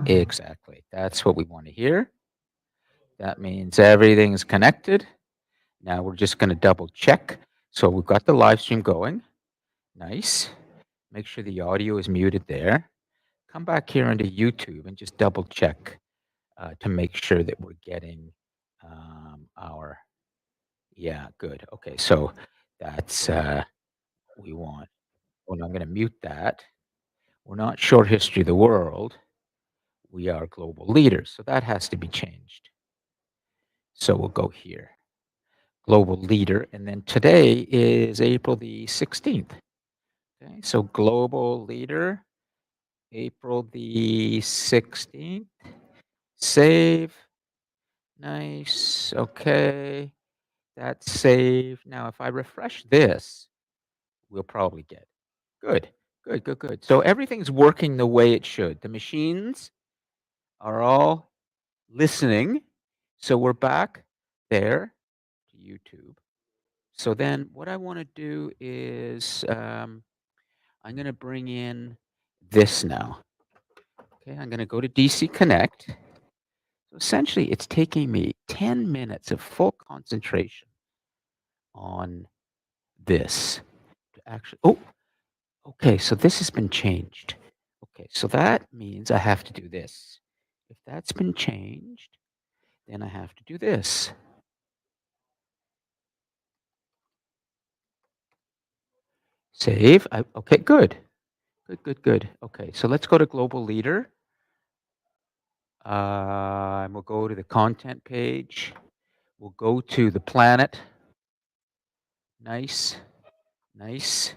Exactly. That's what we want to hear. That means everything's connected. Now we're just going to double check. So we've got the live stream going. Nice. Make sure the audio is muted there. Come back here into YouTube and just double check to make sure that we're getting our, yeah, good. Okay, so that's, we want, well, I'm going to mute that. We're not short history of the world. We are global leaders. So that has to be changed. So we'll go here, global leader. And then today is April the 16th. Okay, so global leader, April the 16th. Save. Nice. Okay. That's saved. Now, if I refresh this, we'll probably get good. Good, good, good. So everything's working the way it should. The machines are all listening. So we're back there to YouTube. So then what I want to do is I'm going to bring in this now. Okay, I'm going to go to DC Connect. So essentially, it's taking me 10 minutes of full concentration on this to actually. Oh, okay. So this has been changed. Okay, so that means I have to do this. If that's been changed, then I have to do this. Save. Okay, good. Good, good, good. Okay, so let's go to Global Leader. And we'll go to the content page. We'll go to the planet. Nice, nice.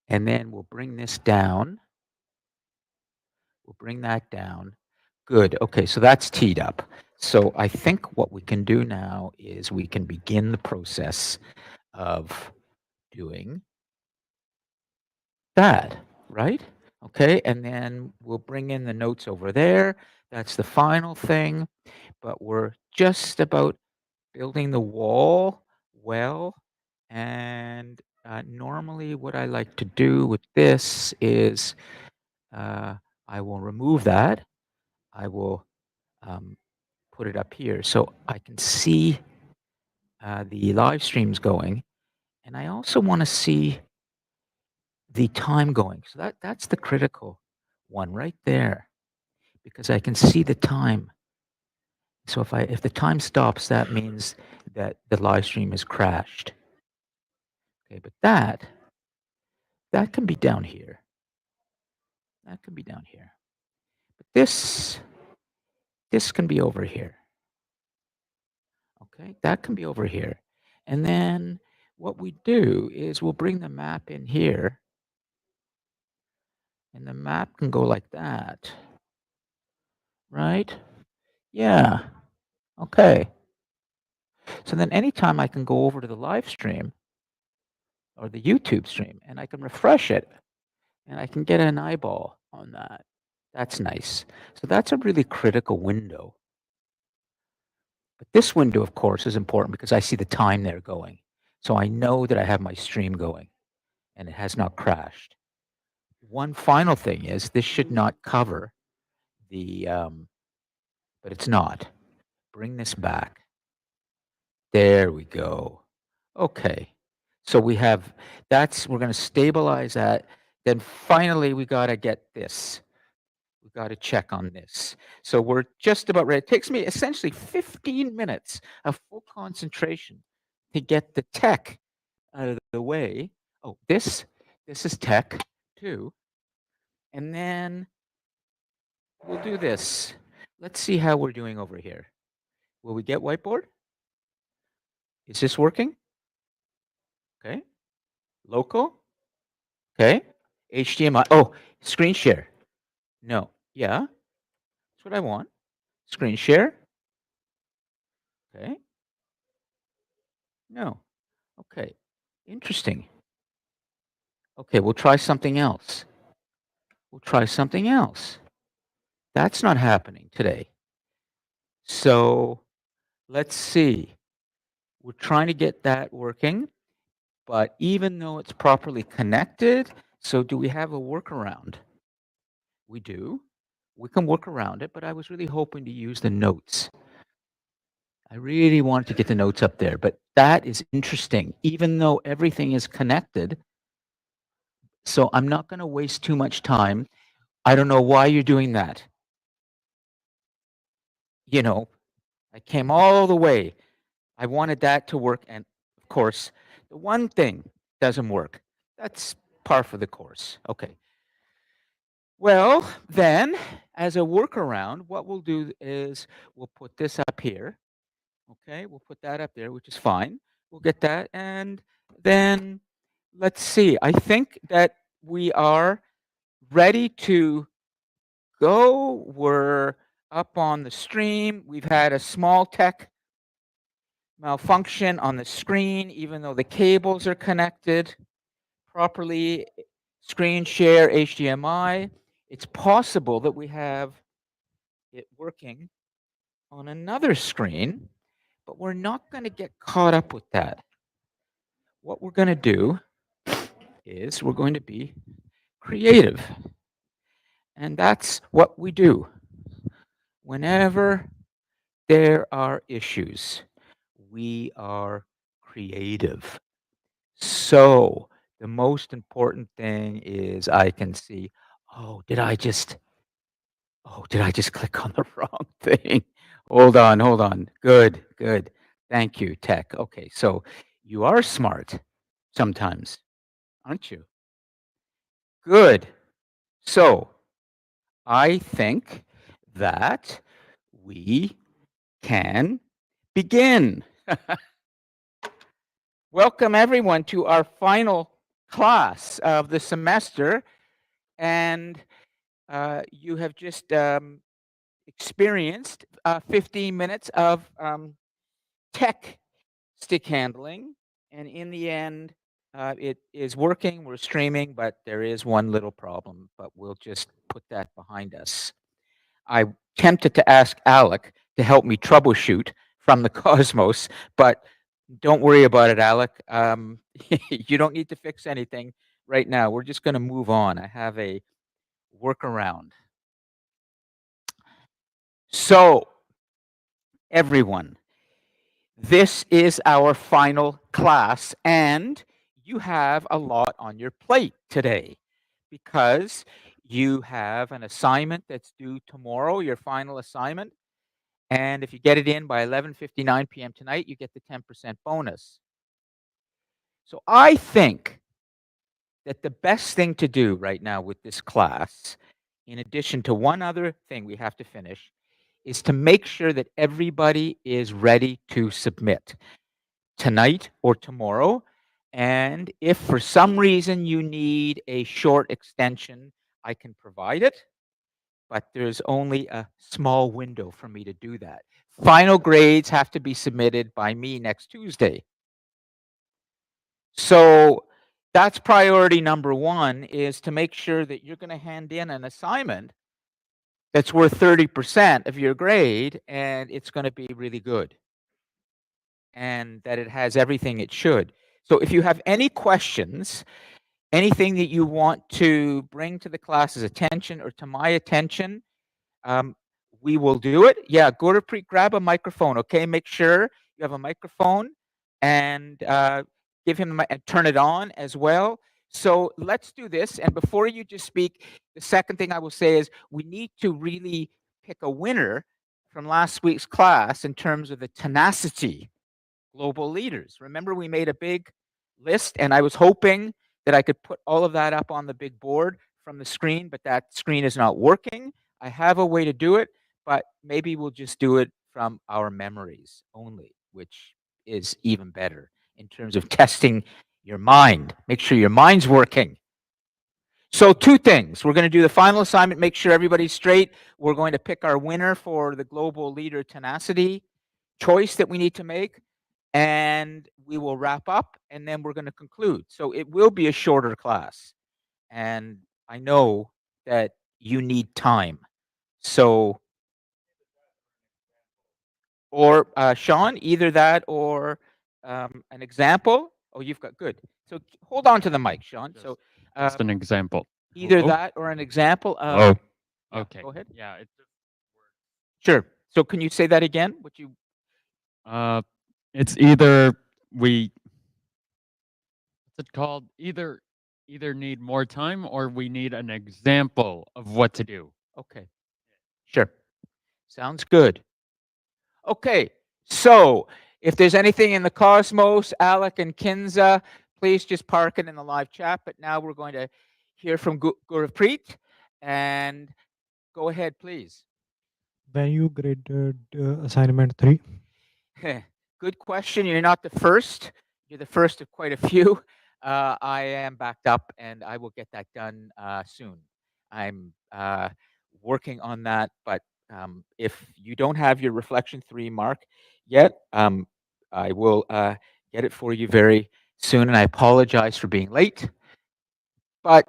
And then we'll bring this down. We'll bring that down. Good. Okay, so that's teed up. So I think what we can do now is we can begin the process of doing that, right? Okay, and then we'll bring in the notes over there. That's the final thing, but we're just about building the wall well. And normally what I like to do with this is I will remove that. I will put it up here so I can see the live streams going. And I also want to see the time going. So that's the critical one right there, because I can see the time. So if the time stops, that means that the live stream has crashed. Okay, but that can be down here. That can be down here. But this can be over here. Okay, that can be over here. And then what we do is we'll bring the map in here. And the map can go like that. Right? Yeah. Okay. So then anytime I can go over to the live stream or the YouTube stream and I can refresh it and I can get an eyeball on that. That's nice. So that's a really critical window. But this window, of course, is important because I see the time there going. So I know that I have my stream going and it has not crashed. One final thing is this should not cover the, but it's not. Bring this back. There we go. Okay. So we have, we're going to stabilize that. Then finally, we got to get this. We got to check on this. So we're just about ready. It takes me essentially 15 minutes of full concentration to get the tech out of the way. Oh, this is tech too. And then we'll do this. Let's see how we're doing over here. Will we get whiteboard? Is this working? Okay. Local? Okay. HDMI. Oh, screen share. No. Yeah. That's what I want. Screen share. Okay. No. Okay. Interesting. Okay, we'll try something else. We'll try something else. That's not happening today. So let's see. We're trying to get that working, but even though it's properly connected, so do we have a workaround? We do. We can work around it, but I was really hoping to use the notes. I really wanted to get the notes up there, but that is interesting, even though everything is connected. So I'm not going to waste too much time. I don't know why you're doing that. You know, I came all the way. I wanted that to work. And of course, the one thing doesn't work. That's par for the course. Okay. Well, then, as a workaround, what we'll do is we'll put this up here. Okay, we'll put that up there, which is fine. We'll get that. And then let's see. I think that we are ready to go. We're up on the stream. We've had a small tech malfunction on the screen, even though the cables are connected properly. Screen share HDMI. It's possible that we have it working on another screen, but we're not going to get caught up with that. What we're going to do is we're going to be creative. And that's what we do. Whenever there are issues, we are creative. So the most important thing is I can see, did I just click on the wrong thing? Hold on. Good, good. Thank you, tech. Okay, so you are smart sometimes, aren't you? Good. So I think that we can begin. Welcome everyone to our final class of the semester. And you have just experienced 15 minutes of tech stick handling. And in the end, it is working. We're streaming, but there is one little problem, but we'll just put that behind us. I tempted to ask Alec to help me troubleshoot from the Cosmos, but don't worry about it, Alec. You don't need to fix anything right now. We're just going to move on. I have a workaround. So, everyone, this is our final class, and you have a lot on your plate today because you have an assignment that's due tomorrow, your final assignment. And if you get it in by 11:59 p.m. tonight, you get the 10% bonus. So I think that the best thing to do right now with this class, in addition to one other thing we have to finish, is to make sure that everybody is ready to submit tonight or tomorrow. And if for some reason you need a short extension, I can provide it, but there's only a small window for me to do that. Final grades have to be submitted by me next Tuesday. So that's priority number one, is to make sure that you're going to hand in an assignment that's worth 30% of your grade, and it's going to be really good, and that it has everything it should. So if you have any questions, anything that you want to bring to the class's attention or to my attention, we will do it. Yeah, Gurpreet, grab a microphone, okay? Make sure you have a microphone, and give him and turn it on as well. So let's do this. And before you just speak, the second thing I will say is we need to really pick a winner from last week's class in terms of the tenacity global leaders. Remember, we made a big list, and I was hoping that I could put all of that up on the big board from the screen, but that screen is not working. I have a way to do it, but maybe we'll just do it from our memories only, which is even better in terms of testing your mind. Make sure your mind's working. So two things. We're going to do the final assignment, make sure everybody's straight. We're going to pick our winner for the global leader tenacity choice that we need to make, and we will wrap up, and then we're going to conclude. So it will be a shorter class, and I know that you need time. So, or Sean, either that or an example. Oh, you've got good. So hold on to the mic, Sean. So Just an example. either Hello? that or an example of Hello? Yeah, Okay. go ahead. Yeah, it just Sure. So can you say that again? What you uh it's either we what's it called? Either need more time or we need an example of what to do. Okay. Sure. Sounds good. Okay. So if there's anything in the cosmos, Alec and Kinza, please just park it in the live chat. But now we're going to hear from Gurpreet. And go ahead, please. When you graded assignment 3? Good question. You're not the first. You're the first of quite a few. I am backed up, and I will get that done soon. I'm working on that, but if you don't have your reflection 3 mark yet, I will get it for you very soon. And I apologize for being late, but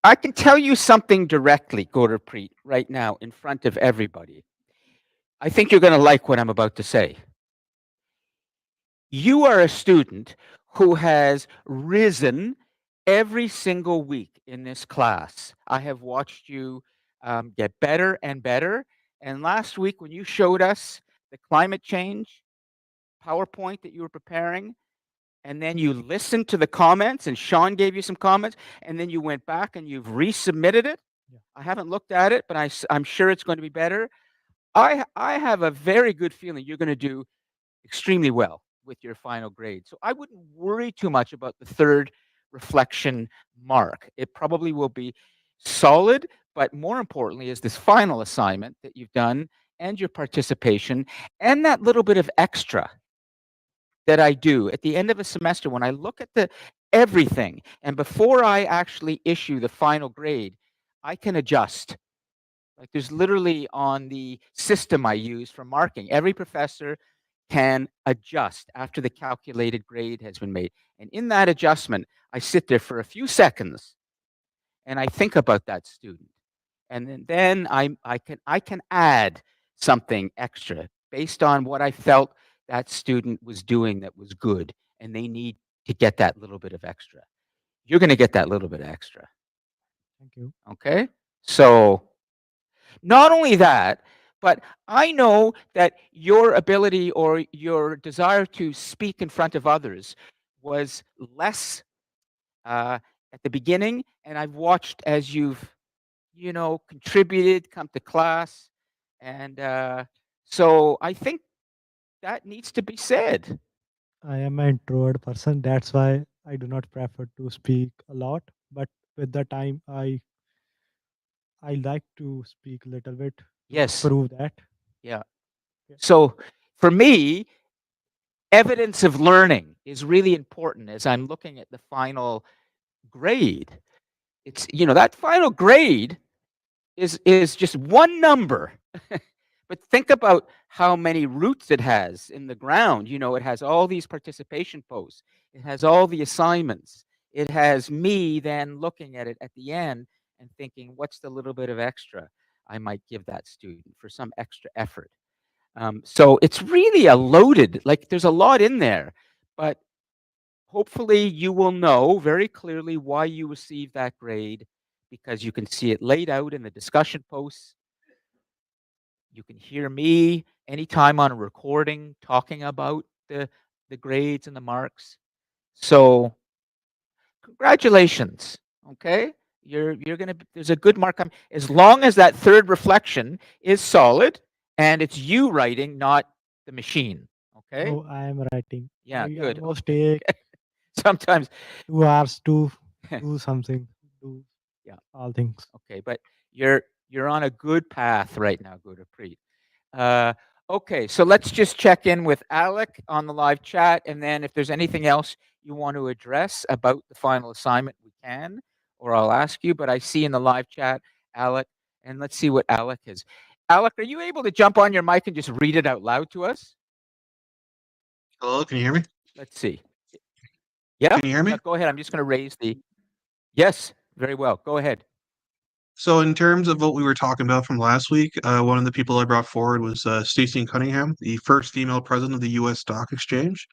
I can tell you something directly, Gurpreet, right now in front of everybody. I think you're going to like what I'm about to say. You are a student who has risen every single week in this class. I have watched you get better and better. And last week, when you showed us the climate change PowerPoint that you were preparing, and then you listened to the comments, and Sean gave you some comments, and then you went back and you've resubmitted it. Yeah. I haven't looked at it, but I'm sure it's going to be better. I have a very good feeling you're going to do extremely well with your final grade. So I wouldn't worry too much about the third reflection mark. It probably will be solid, but more importantly is this final assignment that you've done and your participation and that little bit of extra that I do at the end of a semester when I look at the everything and before I actually issue the final grade, I can adjust. Like there's literally on the system I use for marking, every professor can adjust after the calculated grade has been made. And in that adjustment, I sit there for a few seconds and I think about that student. And then I can add something extra based on what I felt that student was doing that was good. And they need to get that little bit of extra. You're going to get that little bit extra. Thank you. Okay. So not only that, but I know that your ability or your desire to speak in front of others was less at the beginning, and I've watched as you've, contributed, come to class, and so I think that needs to be said. I am an introvert person. That's why I do not prefer to speak a lot. But with the time, I like to speak a little bit to Yes, improve that. yeah. Yeah. So for me, evidence of learning is really important as I'm looking at the final grade. It's that final grade is just one number. But think about how many roots it has in the ground. It has all these participation posts. It has all the assignments. It has me then looking at it at the end and thinking, what's the little bit of extra I might give that student for some extra effort? So it's really a loaded, like there's a lot in there, but hopefully you will know very clearly why you received that grade because you can see it laid out in the discussion posts. You can hear me anytime on a recording talking about the grades and the marks. So congratulations. Okay. You're gonna there's a good mark on as long as that third reflection is solid and it's you writing, not the machine. Okay. No, I am writing. Yeah, I good. almost take Okay. Sometimes 2 hours to do something, do yeah. all things. Okay, but you're on a good path right now, Gurpreet. Uh, okay, so let's just check in with Alec on the live chat, and then if there's anything else you want to address about the final assignment, we can, or I'll ask you. But I see in the live chat, Alec, and let's see what Alec is. Alec, are you able to jump on your mic and just read it out loud to us? Hello, can you hear me? Let's see. Yeah, Can you hear me? yeah. Go ahead. I'm just going to raise the. Yes, very well. Go ahead. So, in terms of what we were talking about from last week, one of the people I brought forward was Stacey Cunningham, the first female president of the U.S. Stock Exchange.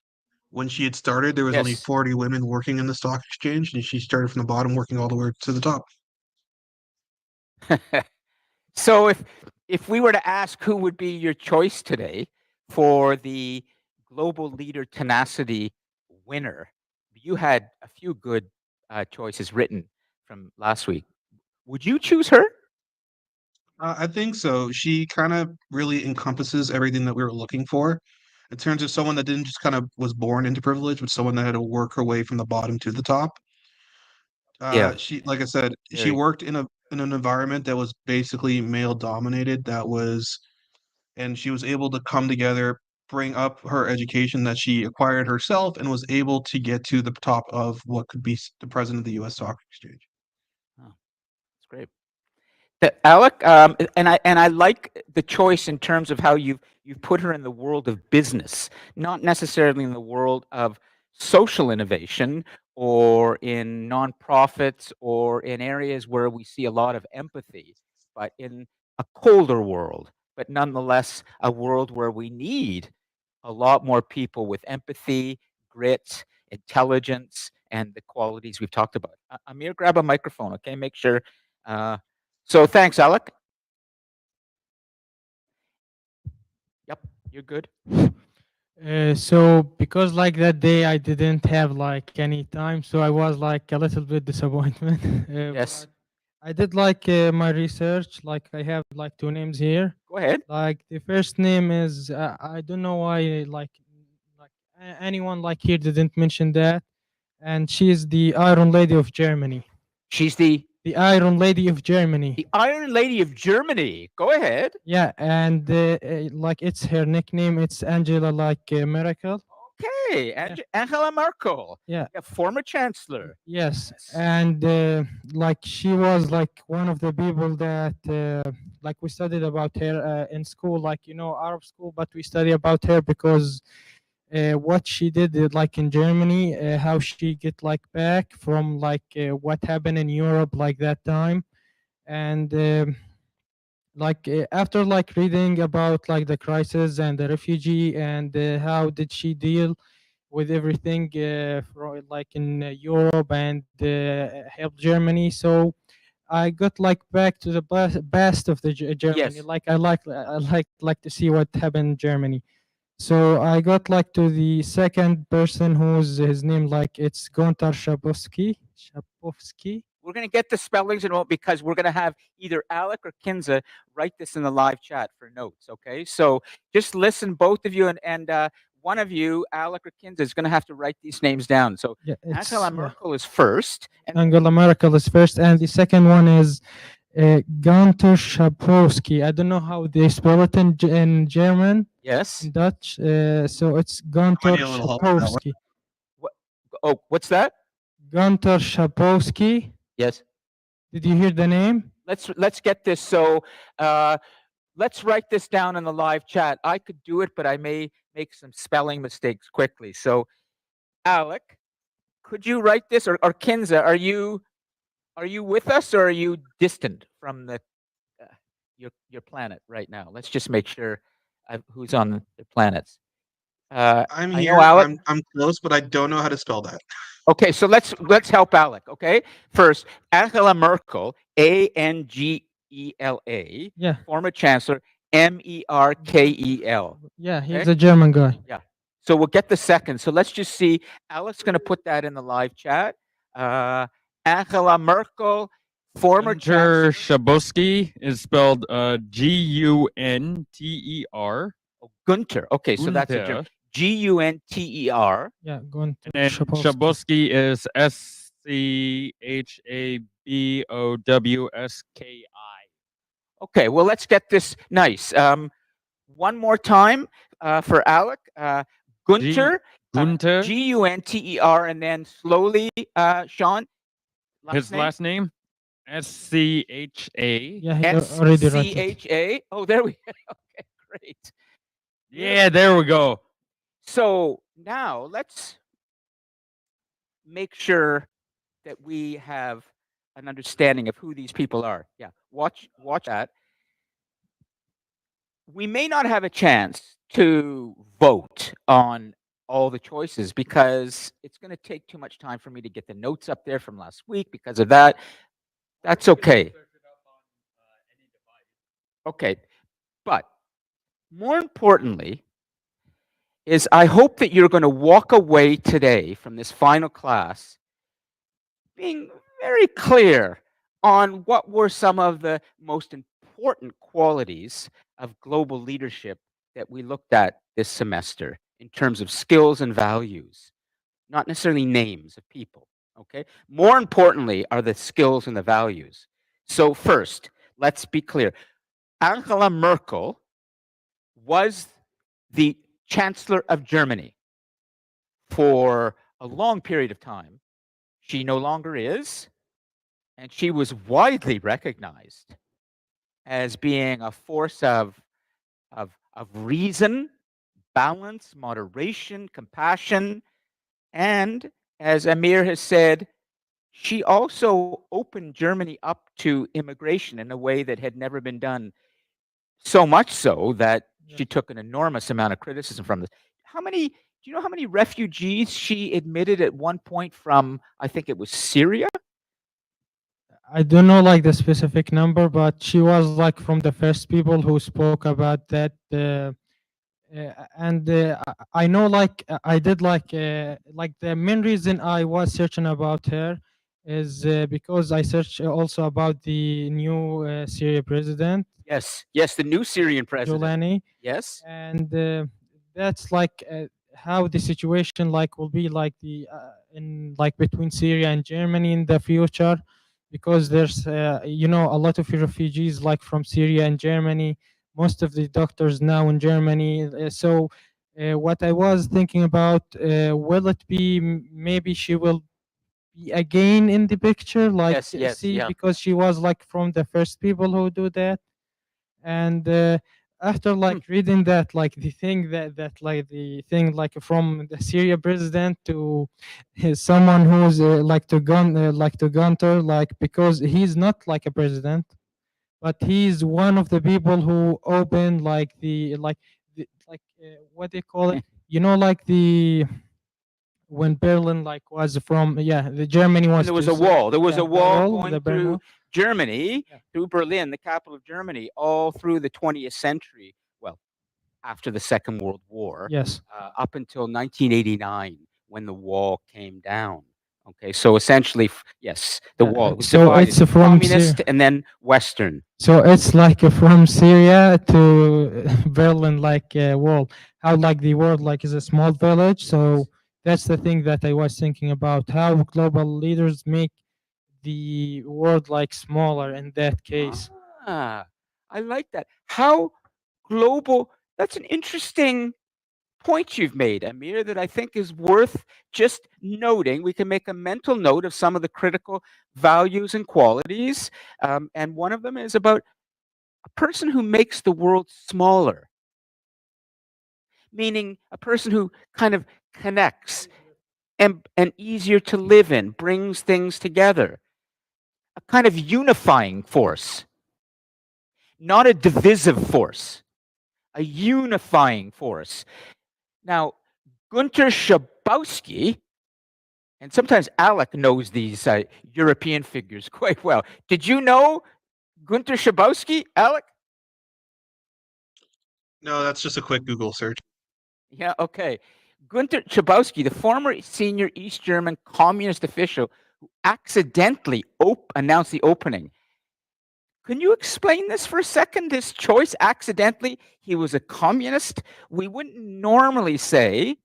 When she had started, there was only Yes. 40 women working in the stock exchange, and she started from the bottom, working all the way to the top. So if we were to ask who would be your choice today for the Global Leader Tenacity winner, you had a few good choices written from last week. Would you choose her? I think so. She kind of really encompasses everything that we were looking for in terms of someone that didn't just kind of was born into privilege, but someone that had to work her way from the bottom to the top. Yeah, She, like I said, she very. worked in an environment that was basically male dominated. And she was able to come together, bring up her education that she acquired herself, and was able to get to the top of what could be the president of the U.S. Stock Exchange. Oh, that's great. Alec, and I like the choice in terms of how you've put her in the world of business, not necessarily in the world of social innovation or in nonprofits or in areas where we see a lot of empathy, but in a colder world, but nonetheless a world where we need a lot more people with empathy, grit, intelligence, and the qualities we've talked about. Amir, grab a microphone, okay? Make sure. Uh, so thanks, Alec. Yep, you're good. So because like that day I didn't have like any time, so I was like a little bit disappointment. Yes. But I did like my research. Like I have like two names here. Go ahead. Like the first name is I don't know why like anyone like here didn't mention that, and she's the Iron Lady of Germany. She's the Iron Lady of Germany. Iron Lady of Germany. Go ahead. Yeah, and like it's her nickname. It's Angela like Miracle. Okay, Angela Merkel. Yeah. Former chancellor. Yes, Yes. and like she was like one of the people that like we studied about her in school, like Arab school, but we study about her because what she did like in Germany, how she get like back from like what happened in Europe like that time, and like after like reading about like the crisis and the refugee and how did she deal with everything like in Europe and help Germany. So I got like back to the best of the Germany. Yes. Like I like to see what happened in Germany. So I got like to the second person who's his name like it's Gontar Shapovsky. Shapovsky. We're going to get the spellings and all because we're going to have either Alec or Kinza write this in the live chat for notes. Okay, so just listen, both of you, and one of you, Alec or Kinza, is going to have to write these names down. So Yeah, it's Angela Merkel is first, and Angela Merkel is first, and the second one is Gunter Shabrowski. I don't know how they spell it in German, yes. in Dutch. So it's Gunter need a little help with that one. Shabrowski. Oh, what's that? Gunter Shabrowski. Yes. Did you hear the name? Let's get this. So let's write this down in the live chat. I could do it, but I may make some spelling mistakes quickly. So, Alec, could you write this, or Kinza? Are you with us, or are you distant from the your planet right now? Let's just make sure who's on the planets. I'm I here. know Alec. I'm close, but I don't know how to spell that. Okay, so let's help Alec. Okay, first Angela Merkel, Angela, Yeah. former chancellor, Merkel. Yeah, he's Okay? a German guy. Yeah. So we'll get the second. So let's just see. Alec's going to put that in the live chat. Angela Merkel, former Gunter chancellor. Shaboski is spelled Gunter. Oh, Gunter. Okay, so that's a Gunter. Gunter. Yeah, Gunter And then Shabrowski. Shaboski is Schabowski. Okay, well, let's get this nice. One more time for Alec. Gunter, Gunter. Gunter, and then slowly, Sean. His last name Scha. Yeah, he already wrote it. Scha. Oh, there we go. Okay, great. Yeah, there we go. So now let's make sure that we have an understanding of who these people are. Yeah, watch that. We may not have a chance to vote on all the choices because it's going to take too much time for me to get the notes up there from last week because of that. That's okay. Okay, but more importantly is I hope that you're going to walk away today from this final class being very clear on what were some of the most important qualities of global leadership that we looked at this semester in terms of skills and values, not necessarily names of people. Okay. More importantly are the skills and the values. So, first, let's be clear. Angela Merkel was the Chancellor of Germany for a long period of time. She no longer is, and she was widely recognized as being a force of reason, balance, moderation, compassion, and as Amir has said, she also opened Germany up to immigration in a way that had never been done. So much so that she took an enormous amount of criticism from this. Do you know how many refugees she admitted at one point from, I think it was Syria? I don't know like the specific number, but she was like from the first people who spoke about that. And I know like I did like the main reason I was searching about her is because I searched also about the new Syria president Yes, yes, the new Syrian president. Jolani, Yes. and that's like how the situation like will be like the in like between Syria and Germany in the future, because there's you know a lot of refugees like from Syria and Germany. Most of the doctors now in Germany. So what I was thinking about, will it be maybe she will be again in the picture, like Yes, yes, see, yeah. because she was like from the first people who do that. And after like reading that, like the thing that like the thing like from the Syria president to someone who's like to Gunter, like because he's not like a president, but he's one of the people who opened like what they call it, you know, like the when Berlin like was from, yeah, the Germany When was there to was a wall. There was yeah, a the wall wall, going the Berlin through Wall. Germany, Yeah. through Berlin, the capital of Germany, all through the 20th century. Well, after the Second World War, Yes. up until 1989, when the wall came down. Okay, so essentially, yes, the wall was So divided it's from Syria. communist and then Western. So it's like from Syria to Berlin, like wall. How like the world like is a small village. So that's the thing that I was thinking about. How global leaders make the world like smaller in that case. Ah, I like that. How global. That's an interesting point you've made, Amir, that I think is worth just noting. We can make a mental note of some of the critical values and qualities. And one of them is about a person who makes the world smaller, meaning a person who kind of connects and easier to live in, brings things together, a kind of unifying force, not a divisive force, a unifying force. Now, Gunter Schabowski, and sometimes Alec knows these European figures quite well. Did you know Gunter Schabowski, Alec? No, that's just a quick Google search. Yeah, okay. Gunter Schabowski, the former senior East German communist official who accidentally announced the opening. Can you explain this for a second? This choice accidentally, he was a communist. We wouldn't normally say,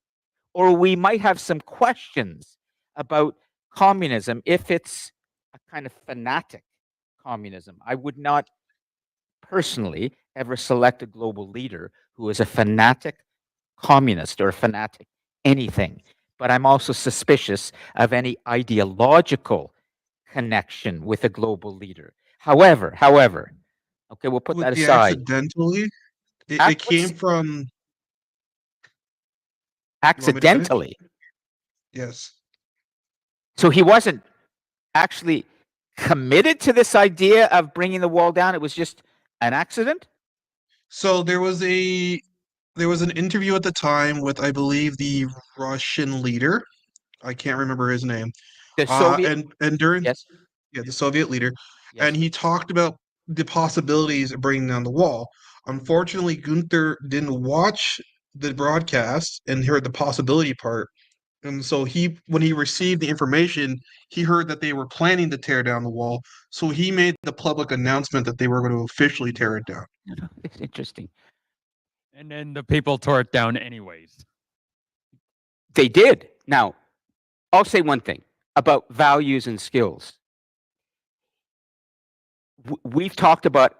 or we might have some questions about communism if it's a kind of fanatic communism. I would not personally ever select a global leader who is a fanatic communist or a fanatic anything. But I'm also suspicious of any ideological connection with a global leader. However, okay, we'll put With that the aside. accidentally, it came What's from. You want me to finish? accidentally? Yes. So he wasn't actually committed to this idea of bringing the wall down. It was just an accident. So there was an interview at the time with, I believe, the Russian leader. I can't remember his name. The Soviet. And during Yes. yeah, the Soviet leader, Yes. and he talked about the possibilities of bringing down the wall. Unfortunately, Gunther didn't watch the broadcast and heard the possibility part. And so when he received the information, he heard that they were planning to tear down the wall. So he made the public announcement that they were going to officially tear it down. It's interesting. And then the people tore it down anyways. They did. Now, I'll say one thing about values and skills. We've talked about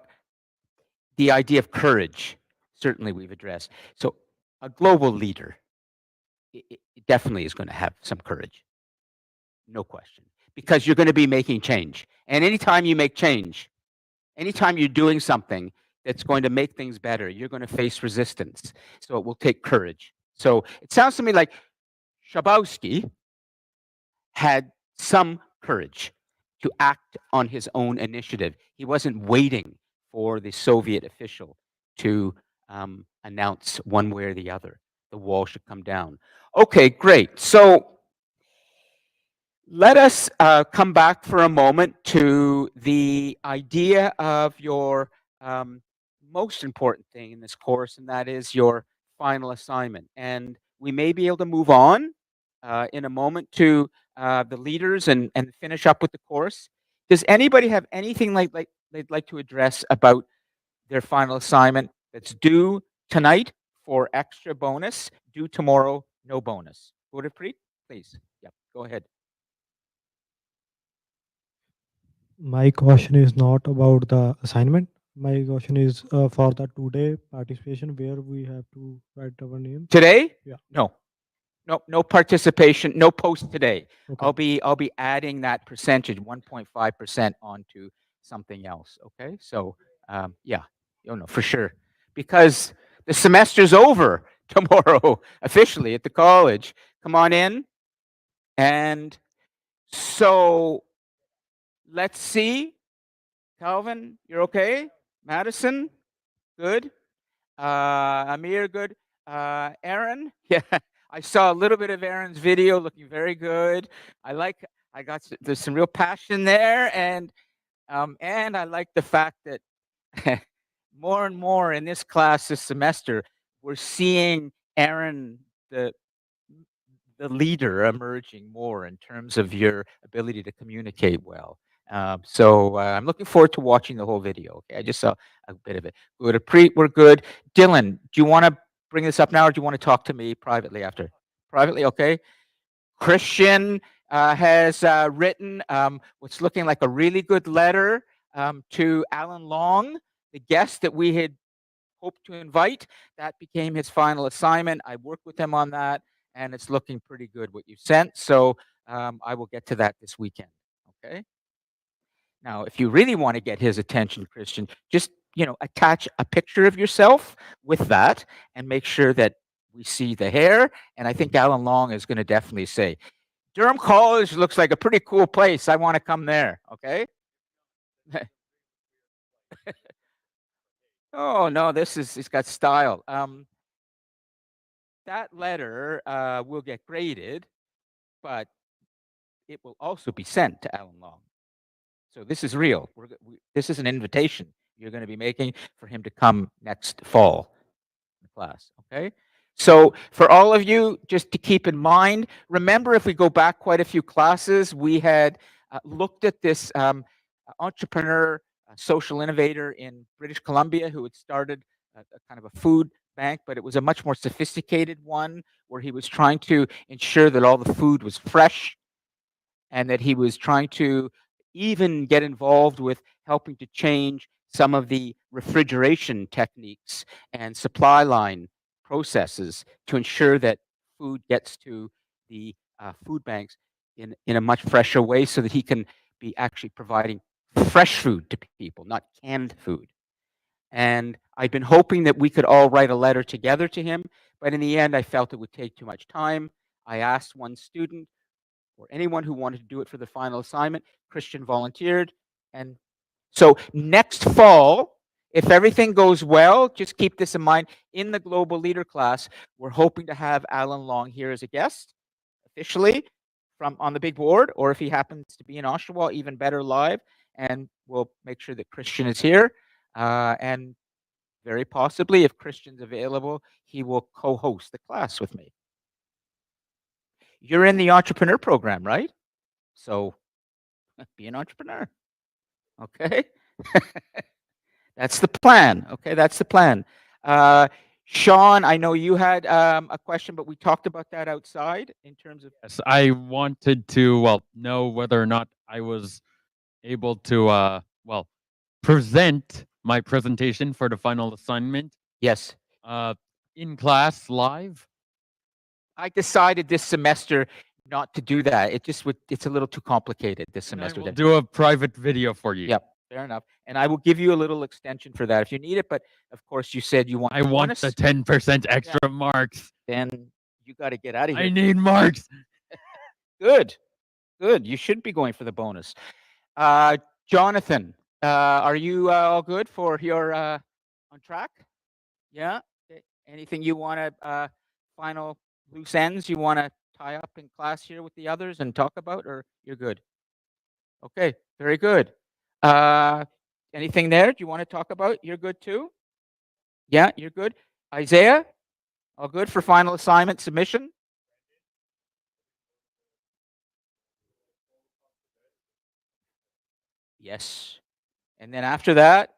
the idea of courage. Certainly, we've addressed. So, a global leader it definitely is going to have some courage, no question, because you're going to be making change. And anytime you make change, anytime you're doing something that's going to make things better, you're going to face resistance. So it will take courage. So it sounds to me like Schabowski had some courage to act on his own initiative. He wasn't waiting for the Soviet official to announce one way or the other the wall should come down. Okay, great. So let us come back for a moment to the idea of your most important thing in this course, and that is your final assignment. And we may be able to move on in a moment to the leaders and finish up with the course. Does anybody have anything like they'd like to address about their final assignment that's due tonight for extra bonus, due tomorrow, no bonus? Gurpreet, please. Yeah, go ahead. My question is not about the assignment. My question is for the today participation where we have to write our names. Today? Yeah. No participation, no post today. Okay. I'll be adding that percentage, 1.5% onto something else. Okay. So yeah, for sure. Because the semester's over tomorrow officially at the college. Come on in. And so let's see. Calvin, you're okay? Madison, good. Amir, good. Aaron, yeah, I saw a little bit of Aaron's video, looking very good. There's some real passion there, and I like the fact that more and more in this class this semester, we're seeing Aaron, the leader, emerging more in terms of your ability to communicate well. So I'm looking forward to watching the whole video. Okay, I just saw a bit of it. Good, we're good. Dylan, do you want to bring this up now, or do you want to talk to me privately after? Privately, okay. Christian has written what's looking like a really good letter to Alan Long, the guest that we had hoped to invite. That became his final assignment. I worked with him on that, and it's looking pretty good what you sent. So I will get to that this weekend. Okay. Now, if you really want to get his attention, Christian, just attach a picture of yourself with that, and make sure that we see the hair. And I think Alan Long is going to definitely say, Durham College looks like a pretty cool place. I want to come there. Okay. Oh no, it's got style. That letter will get graded, but it will also be sent to Alan Long. So this is real. This is an invitation you're going to be making for him to come next fall in the class. Okay. So for all of you, just to keep in mind, remember, if we go back quite a few classes, we had looked at this entrepreneur, social innovator in British Columbia who had started a kind of a food bank, but it was a much more sophisticated one where he was trying to ensure that all the food was fresh, and that he was trying to even get involved with helping to change some of the refrigeration techniques and supply line processes to ensure that food gets to the food banks in a much fresher way, so that he can be actually providing fresh food to people, not canned food. And I've been hoping that we could all write a letter together to him, but in the end, I felt it would take too much time. I asked one student, or anyone who wanted to do it for the final assignment. Christian volunteered. And so next fall, if everything goes well, just keep this in mind, in the Global Leader class, we're hoping to have Alan Long here as a guest, officially, from on the big board, or if he happens to be in Oshawa, even better, live. and we'll make sure that Christian is here. And very possibly, if Christian's available, he will co-host the class with me. You're in the entrepreneur program, right? So be an entrepreneur. Okay. That's the plan. Okay, that's the plan. Sean, I know you had a question, but we talked about that outside in terms of. Yes, I wanted to know whether or not I was able to present my presentation for the final assignment Yes, in class live. I decided this semester not to do that. It's a little too complicated this And I semester. will do a private video for you. Yep, fair enough. And I will give you a little extension for that if you need it. But of course, you said you want. I want the 10% extra marks. Then you got to get out of here. I need marks. Good, good. You should be going for the bonus. Jonathan, are you all good for your on track? Yeah. Anything you want to final loose ends you want to tie up in class here with the others and talk about, or you're good? Okay, very good. Anything there? Do you want to talk about? You're good too? Yeah, you're good. Isaiah, all good for final assignment submission? Yes. And then after that,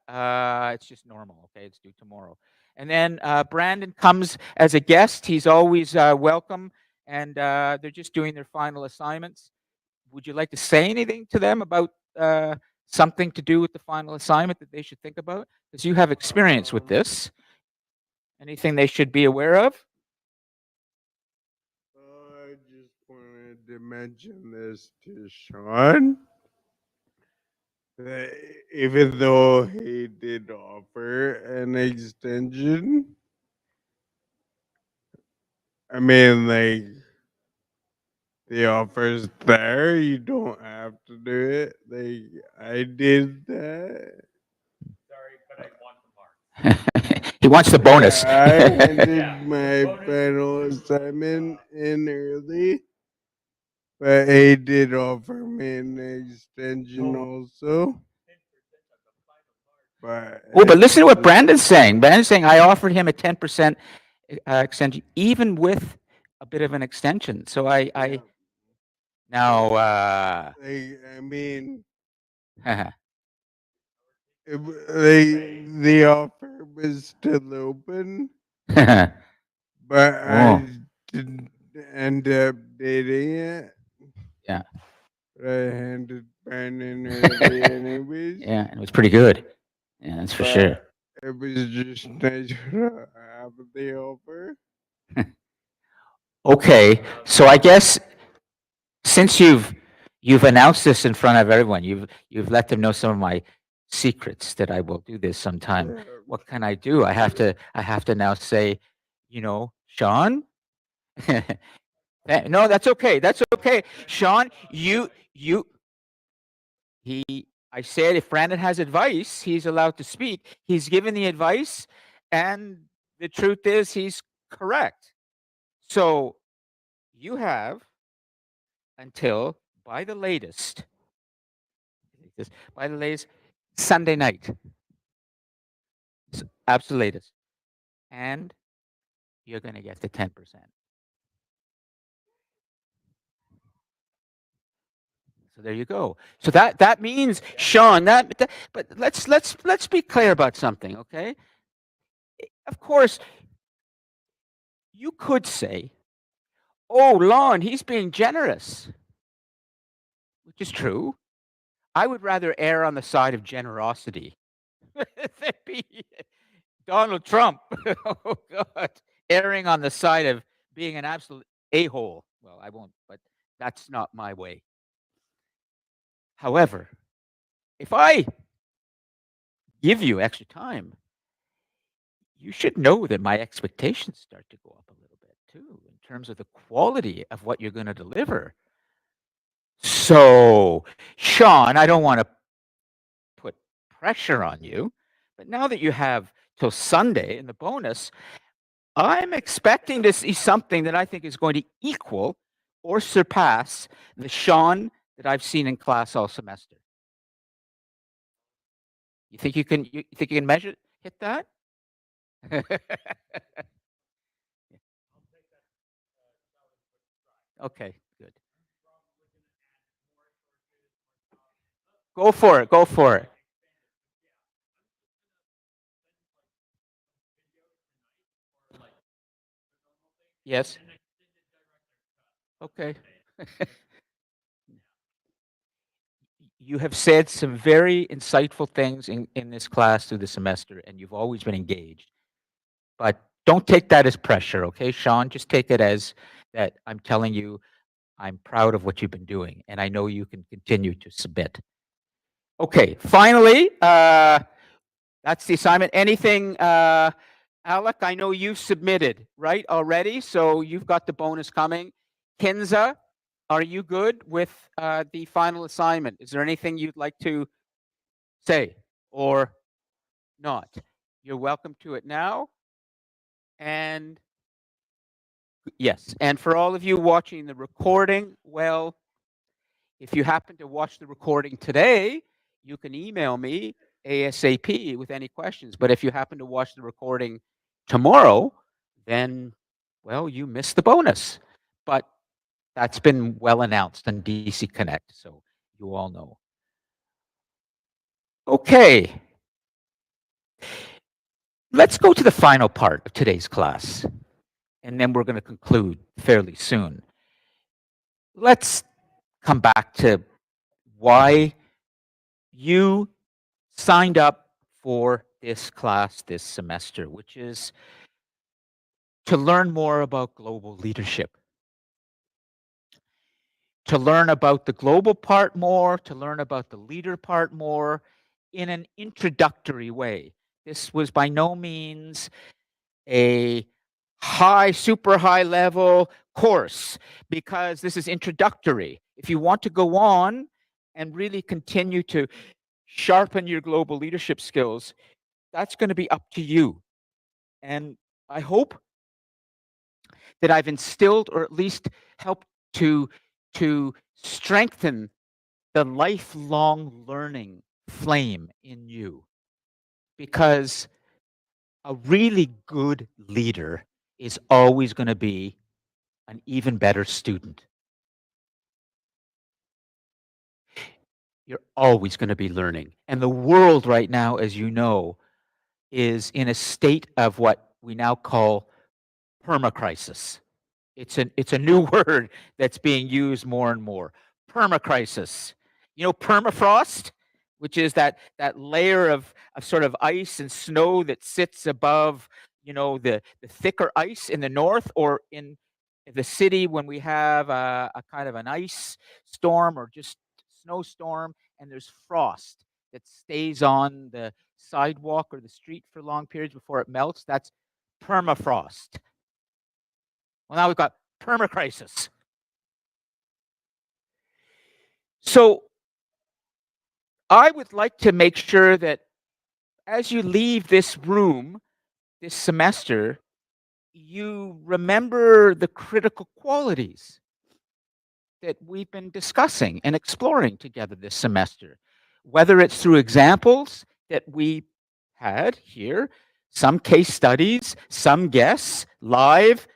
it's just normal. Okay, it's due tomorrow. And then Brandon comes as a guest. He's always welcome, and they're just doing their final assignments. Would you like to say anything to them about something to do with the final assignment that they should think about? Because you have experience with this. Anything they should be aware of? I just wanted to mention this to Sean. That even though he did offer an extension, I mean, like, the offer's there. You don't have to do it. Like, I did that. Sorry, but I want the marks. He wants the bonus. I handed my final assignment in early, but he did offer me an extension also. But But listen to what Brandon's saying. Brandon's saying I offered him a 10% extension, even with a bit of an extension. So I now. like, I mean, the offer was still open, but I didn't end up dating it. Yeah. But I handed Brandon early anyways. Yeah, it was pretty good. Yeah, that's for sure. It was just nice to have the offer. Okay, so I guess since you've announced this in front of everyone, you've let them know some of my secrets that I will do this sometime. What can I do? I have to now say, Sean. No, that's okay. That's okay, Sean. I said if Brandon has advice, he's allowed to speak. He's given the advice, and the truth is he's correct. So you have until by the latest Sunday night. Absolute latest. And you're going to get the 10%. So there you go. So that means, Sean, but let's be clear about something, okay? Of course, you could say, "Oh, Lon, he's being generous," which is true. I would rather err on the side of generosity than be Donald Trump. Oh God, erring on the side of being an absolute a-hole. Well, I won't, but that's not my way. However, if I give you extra time, you should know that my expectations start to go up a little bit too in terms of the quality of what you're going to deliver. So, Sean, I don't want to put pressure on you, but now that you have till Sunday in the bonus, I'm expecting to see something that I think is going to equal or surpass the Sean that I've seen in class all semester. You think you can? You think you can measure hit that? Okay, good. Go for it. Go for it. Yes. Okay. You have said some very insightful things in this class through the semester, and you've always been engaged. But don't take that as pressure, okay, Sean? Just take it as that I'm telling you I'm proud of what you've been doing, and I know you can continue to submit. Okay, finally, that's the assignment. Anything, Alec? I know you've submitted, right, already, so you've got the bonus coming. Kinza, are you good with the final assignment? Is there anything you'd like to say or not? You're welcome to it now. And yes, and for all of you watching the recording, well, if you happen to watch the recording today, you can email me ASAP with any questions. But if you happen to watch the recording tomorrow, then, well, you missed the bonus. But that's been well announced on DC Connect, so you all know. Okay. Let's go to the final part of today's class, and then we're going to conclude fairly soon. Let's come back to why you signed up for this class this semester, which is to learn more about global leadership, to learn about the global part more, to learn about the leader part more in an introductory way. This was by no means a super high level course because this is introductory. If you want to go on and really continue to sharpen your global leadership skills, that's going to be up to you. And I hope that I've instilled or at least helped to strengthen the lifelong learning flame in you, because a really good leader is always going to be an even better student. You're always going to be learning. And the world right now, as you know, is in a state of what we now call permacrisis. It's a new word that's being used more and more. Permacrisis. You know, permafrost, which is that layer of sort of ice and snow that sits above, you know, the thicker ice in the north, or in the city when we have a kind of an ice storm or just snowstorm, and there's frost that stays on the sidewalk or the street for long periods before it melts. That's permafrost. Well, now we've got permacrisis. So I would like to make sure that as you leave this room this semester, you remember the critical qualities that we've been discussing and exploring together this semester, whether it's through examples that we had here, some case studies, some guests live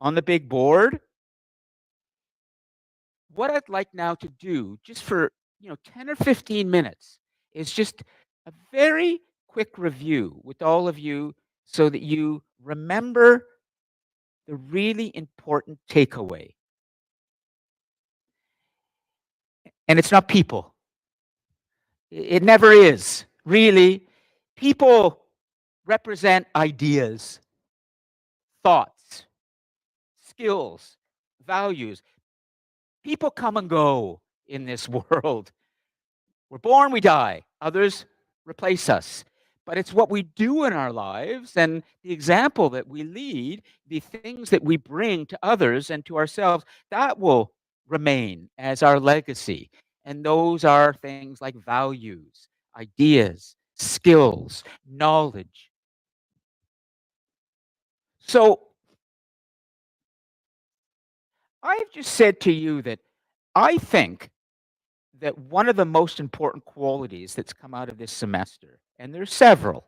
on the big board. What I'd like now to do, just for 10 or 15 minutes, is just a very quick review with all of you so that you remember the really important takeaway. And it's not people. It never is. Really, people represent ideas, thoughts, skills, values. People come and go in this world. We're born, we die. Others replace us. But it's what we do in our lives and the example that we lead, the things that we bring to others and to ourselves, that will remain as our legacy. And those are things like values, ideas, skills, knowledge. So I've just said to you that I think that one of the most important qualities that's come out of this semester, and there's several,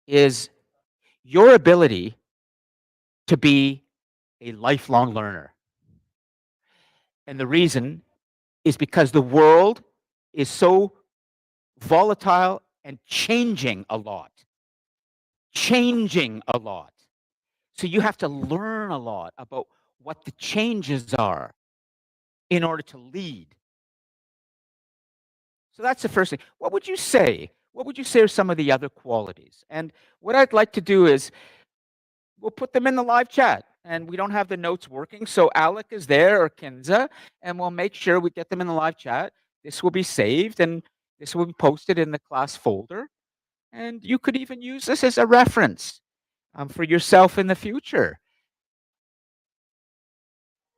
is your ability to be a lifelong learner. And the reason is because the world is so volatile and changing a lot. Changing a lot. So you have to learn a lot about what the changes are in order to lead. So that's the first thing. What would you say? What would you say are some of the other qualities? And what I'd like to do is we'll put them in the live chat. And we don't have the notes working, so Alec is there or Kinza, and we'll make sure we get them in the live chat. This will be saved, and this will be posted in the class folder. And you could even use this as a reference for yourself in the future.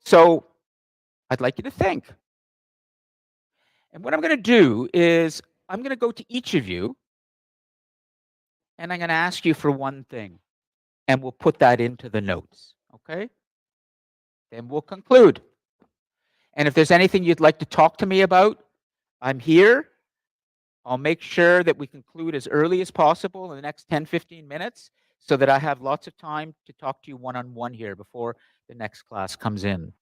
So I'd like you to think. And what I'm going to do is I'm going to go to each of you, and I'm going to ask you for one thing, and we'll put that into the notes, okay? Then we'll conclude. And if there's anything you'd like to talk to me about, I'm here. I'll make sure that we conclude as early as possible in the next 10, 15 minutes so that I have lots of time to talk to you one-on-one here before the next class comes in.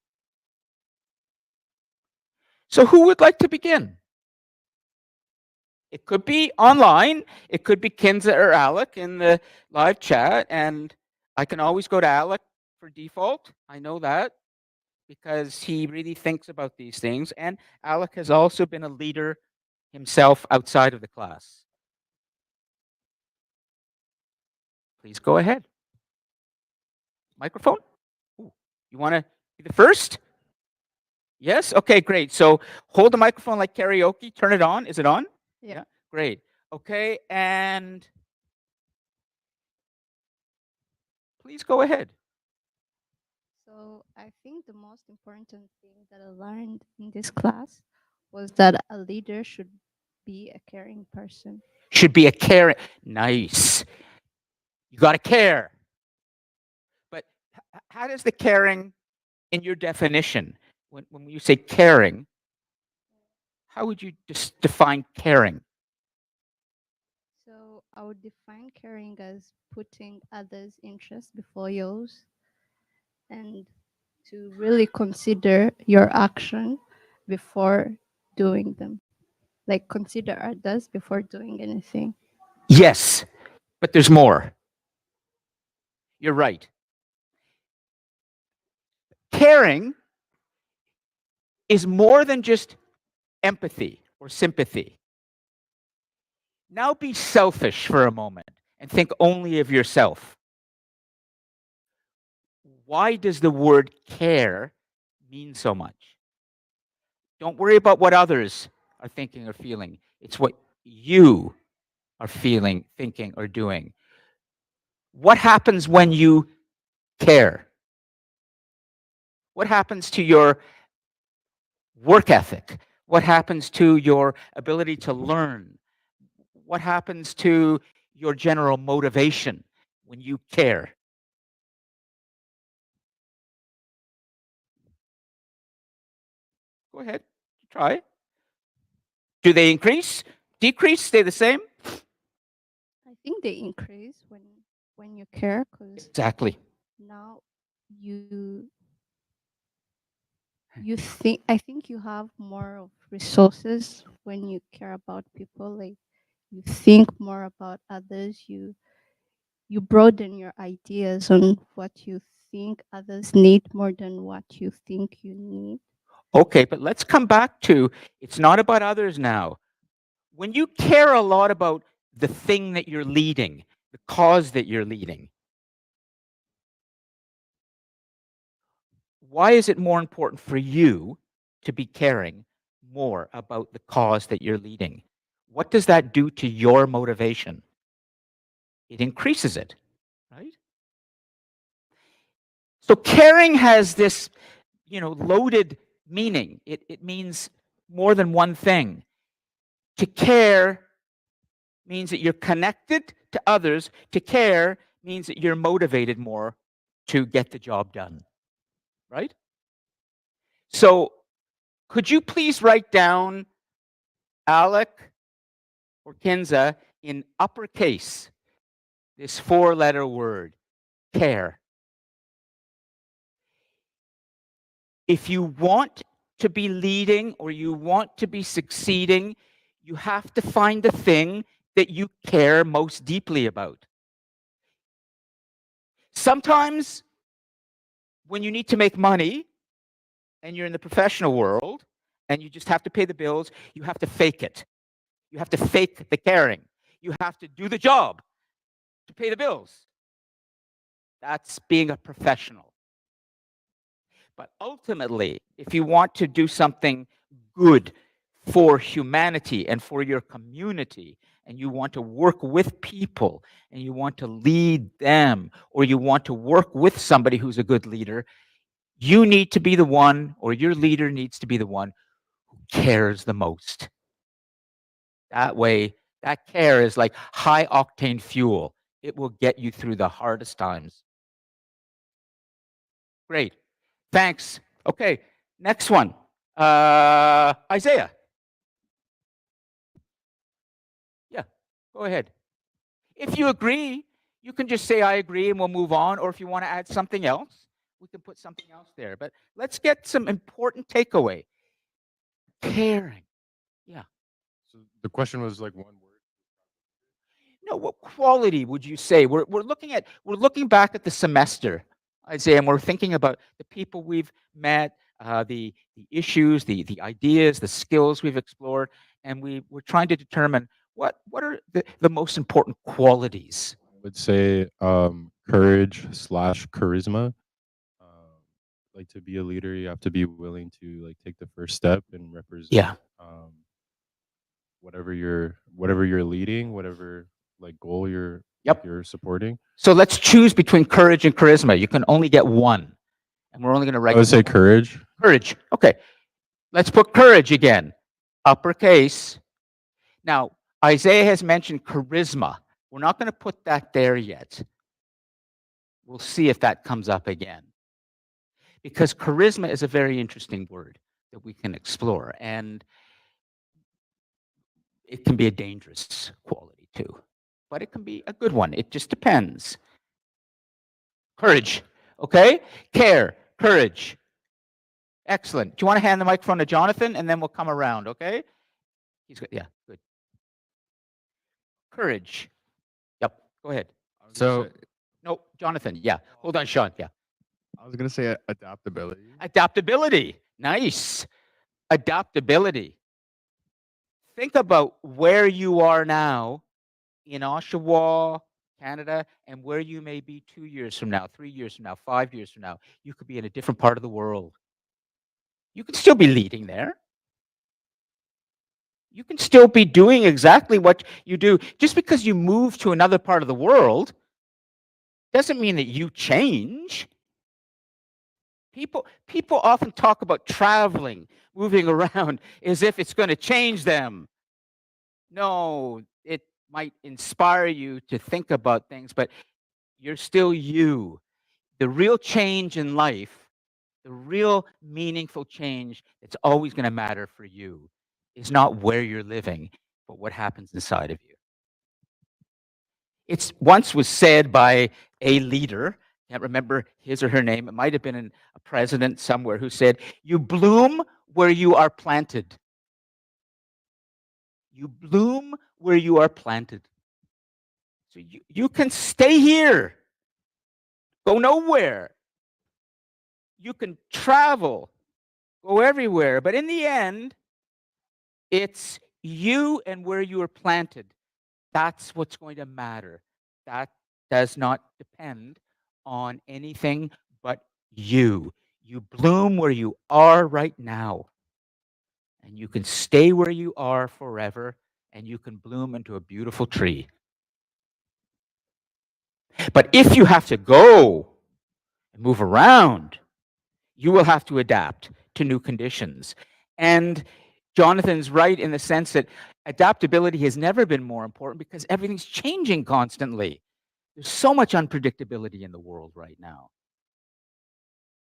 So who would like to begin? It could be online. It could be Kinza or Alec in the live chat. And I can always go to Alec for default. I know that because he really thinks about these things. And Alec has also been a leader himself outside of the class. Please go ahead. Microphone? Ooh, you want to be the first? Yes? Okay, great. So hold the microphone like karaoke. Turn it on. Is it on? Yeah. Great. Okay, and please go ahead. So I think the most important thing that I learned in this class was that a leader should be a caring person. Should be a caring. Nice. You got to care. But how does the caring, in your definition, when you say caring, how would you just define caring? So I would define caring as putting others' interests before yours and to really consider your action before doing them. Like consider others before doing anything. Yes, but there's more. You're right. Caring is more than just empathy or sympathy. Now be selfish for a moment and think only of yourself. Why does the word care mean so much? Don't worry about what others are thinking or feeling. It's what you are feeling, thinking, or doing. What happens when you care? What happens to your work ethic? What happens to your ability to learn? What happens to your general motivation when you care? Go ahead, try. Do they increase, decrease, stay the same? I think they increase when you care because Exactly. now you think I think you have more of resources when you care about people. Like you think more about others. You broaden your ideas on what you think others need more than what you think you need. Okay, but let's come back to it's not about others now. When you care a lot about the thing that you're leading, the cause that you're leading, why is it more important for you to be caring more about the cause that you're leading? What does that do to your motivation? It increases it, right? So caring has this, loaded meaning. It means more than one thing. To care means that you're connected to others. To care means that you're motivated more to get the job done, right? So could you please write down Alec or Kinza in uppercase, this 4-letter word, care. If you want to be leading or you want to be succeeding, you have to find the thing that you care most deeply about. Sometimes when you need to make money and you're in the professional world and you just have to pay the bills, you have to fake it. You have to fake the caring. You have to do the job to pay the bills. That's being a professional. But ultimately, if you want to do something good for humanity and for your community, and you want to work with people and you want to lead them, or you want to work with somebody who's a good leader, you need to be the one, or your leader needs to be the one who cares the most. That way, that care is like high octane fuel. It will get you through the hardest times. Great. Thanks. Okay, next one. Isaiah. Yeah, go ahead. If you agree, you can just say I agree and we'll move on. Or if you want to add something else, we can put something else there. But let's get some important takeaway. Caring. Yeah. So the question was like one word. No, what quality would you say? We're looking back at the semester, Isaiah, and we're thinking about the people we've met, the issues, the ideas, the skills we've explored, and we're trying to determine what are the most important qualities. I would say courage / charisma. Like to be a leader, you have to be willing to like take the first step and represent Yeah. whatever you're leading, whatever like goal you're supporting. So let's choose between courage and charisma. You can only get one, and we're only going to I would say courage. Courage. Okay. Let's put courage again. Uppercase. Now, Isaiah has mentioned charisma. We're not going to put that there yet. We'll see if that comes up again. Because charisma is a very interesting word that we can explore. And it can be a dangerous quality too. But it can be a good one. It just depends. Courage. Okay? Care. Courage. Excellent. Do you want to hand the microphone to Jonathan and then we'll come around, okay? He's good. Yeah, good. Courage. Yep. Go ahead. So, no, Jonathan. Yeah. Hold on, Sean. Yeah. I was going to say adaptability. Adaptability. Nice. Adaptability. Think about where you are now in Oshawa, Canada, and where you may be 2 years from now, 3 years from now, 5 years from now. You could be in a different part of the world. You could still be leading there. You can still be doing exactly what you do. Just because you move to another part of the world doesn't mean that you change. People often talk about traveling, moving around, as if it's going to change them. No, it might inspire you to think about things, but you're still you. The real change in life, the real meaningful change that's always going to matter for you is not where you're living, but what happens inside of you. It's once was said by a leader, can't remember his or her name, it might have been a president somewhere, who said, "You bloom where you are planted." You bloom where you are planted. So you can stay here, go nowhere. You can travel, go everywhere, but in the end, it's you and where you are planted. That's what's going to matter. That does not depend on anything but you. You bloom where you are right now. And you can stay where you are forever, and you can bloom into a beautiful tree. But if you have to go and move around, you will have to adapt to new conditions. And Jonathan's right in the sense that adaptability has never been more important because everything's changing constantly. There's so much unpredictability in the world right now.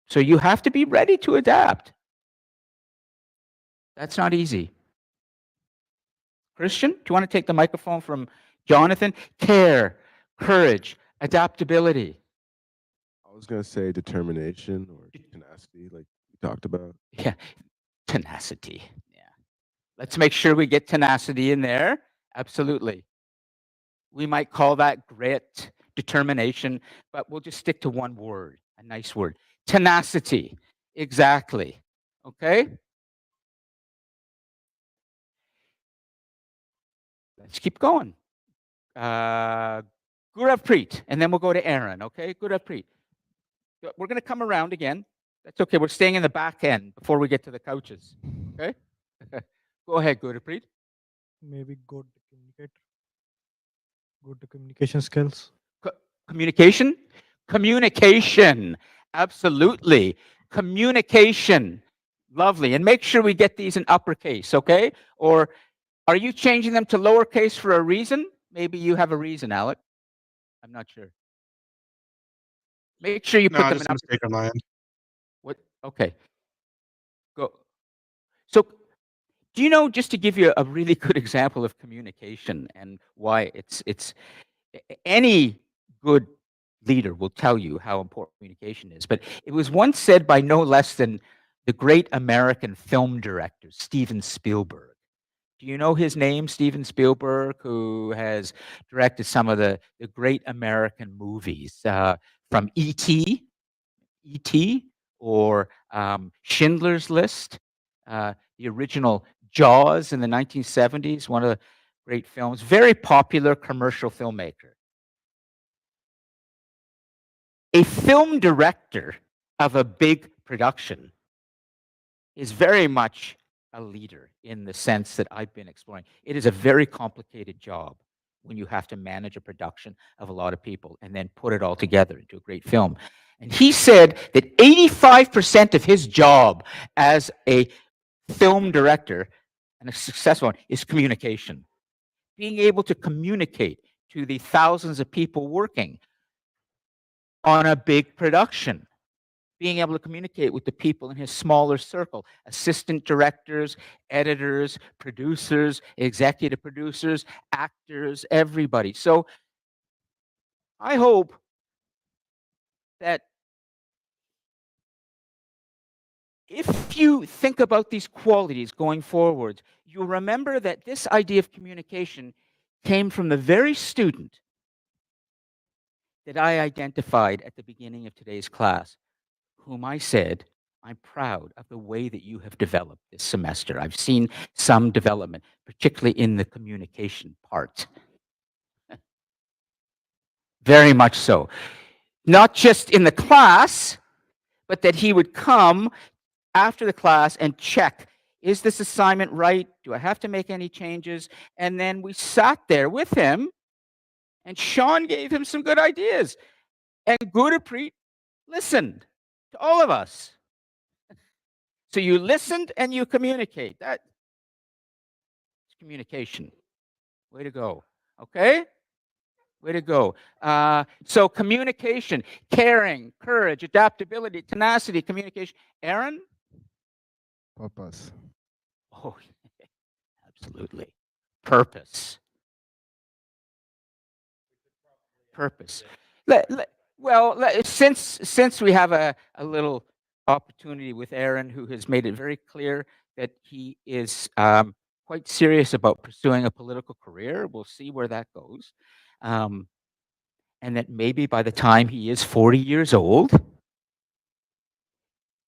So you have to be ready to adapt. That's not easy. Christian, do you want to take the microphone from Jonathan? Care, courage, adaptability. I was gonna say determination or tenacity, like we talked about. Yeah, tenacity. Yeah. Let's make sure we get tenacity in there. Absolutely. We might call that grit, determination, but we'll just stick to one word, a nice word. Tenacity. Exactly. Okay? Let's keep going. Gurav Preet, and then we'll go to Aaron, okay? Gurav Preet. We're going to come around again. That's okay. We're staying in the back end before we get to the couches, okay? Go ahead, Gurav Preet. Maybe good communicator, good communication skills. Communication? Communication. Absolutely. Communication. Lovely. And make sure we get these in uppercase, okay? Or are you changing them to lowercase for a reason? Maybe you have a reason, Alec. I'm not sure. Make sure you No, put them just in a mistake on my end. What? Okay. Go. So, do you know, just to give you a really good example of communication and why it's any good leader will tell you how important communication is. But it was once said by no less than the great American film director, Steven Spielberg. Do you know his name, Steven Spielberg, who has directed some of the great American movies from E.T., E.T., or Schindler's List, the original Jaws in the 1970s, one of the great films, very popular commercial filmmaker. A film director of a big production is very much a leader in the sense that I've been exploring. It is a very complicated job when you have to manage a production of a lot of people and then put it all together into a great film. And he said that 85% of his job as a film director and a successful one is communication. Being able to communicate to the thousands of people working on a big production, being able to communicate with the people in his smaller circle, assistant directors, editors, producers, executive producers, actors, everybody. So I hope that if you think about these qualities going forward, you'll remember that this idea of communication came from the very student that I identified at the beginning of today's class, whom I said, I'm proud of the way that you have developed this semester. I've seen some development, particularly in the communication part. Very much so. Not just in the class, but that he would come after the class and check, is this assignment right? Do I have to make any changes? And then we sat there with him, and Sean gave him some good ideas. And Gurpreet listened to all of us. So you listened and you communicate. That's communication. Way to go. Okay? Way to go. So communication, caring, courage, adaptability, tenacity, communication. Aaron? Purpose. Oh, absolutely. Purpose. Purpose. Since we have a little opportunity with Aaron, who has made it very clear that he is quite serious about pursuing a political career, we'll see where that goes. And that maybe by the time he is 40 years old,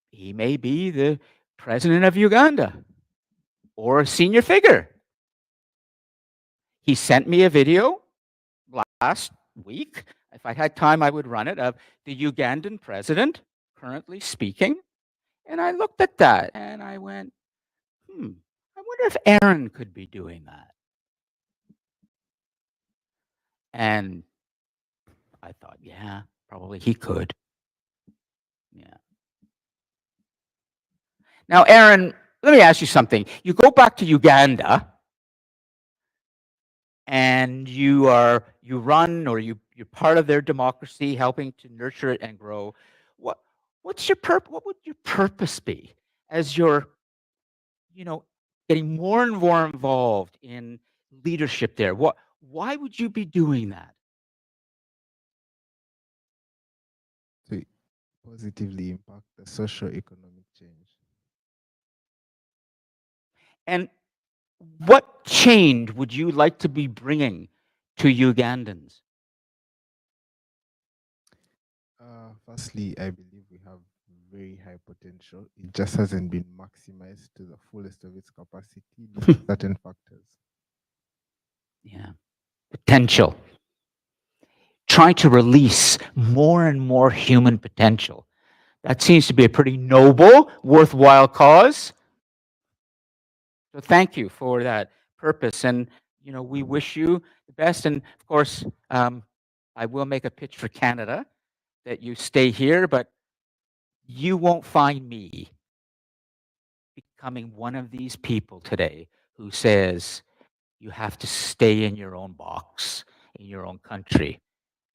he may be the president of Uganda or a senior figure. He sent me a video last week. If I had time, I would run it, of the Ugandan president currently speaking. And I looked at that and I went, I wonder if Aaron could be doing that. And I thought, yeah, probably he could. Yeah. Now, Aaron, let me ask you something. You go back to Uganda and you're part of their democracy, helping to nurture it and grow. What's your purpose? What would your purpose be as you're, getting more and more involved in leadership there. Why would you be doing that? To positively impact the socio-economic change. And what change would you like to be bringing to Ugandans? Firstly, I believe we have very high potential. It just hasn't been maximized to the fullest of its capacity due to certain factors. Yeah, potential. Trying to release more and more human potential. That seems to be a pretty noble, worthwhile cause. So thank you for that purpose, and we wish you the best. And of course, I will make a pitch for Canada that you stay here, but you won't find me becoming one of these people today who says you have to stay in your own box, in your own country,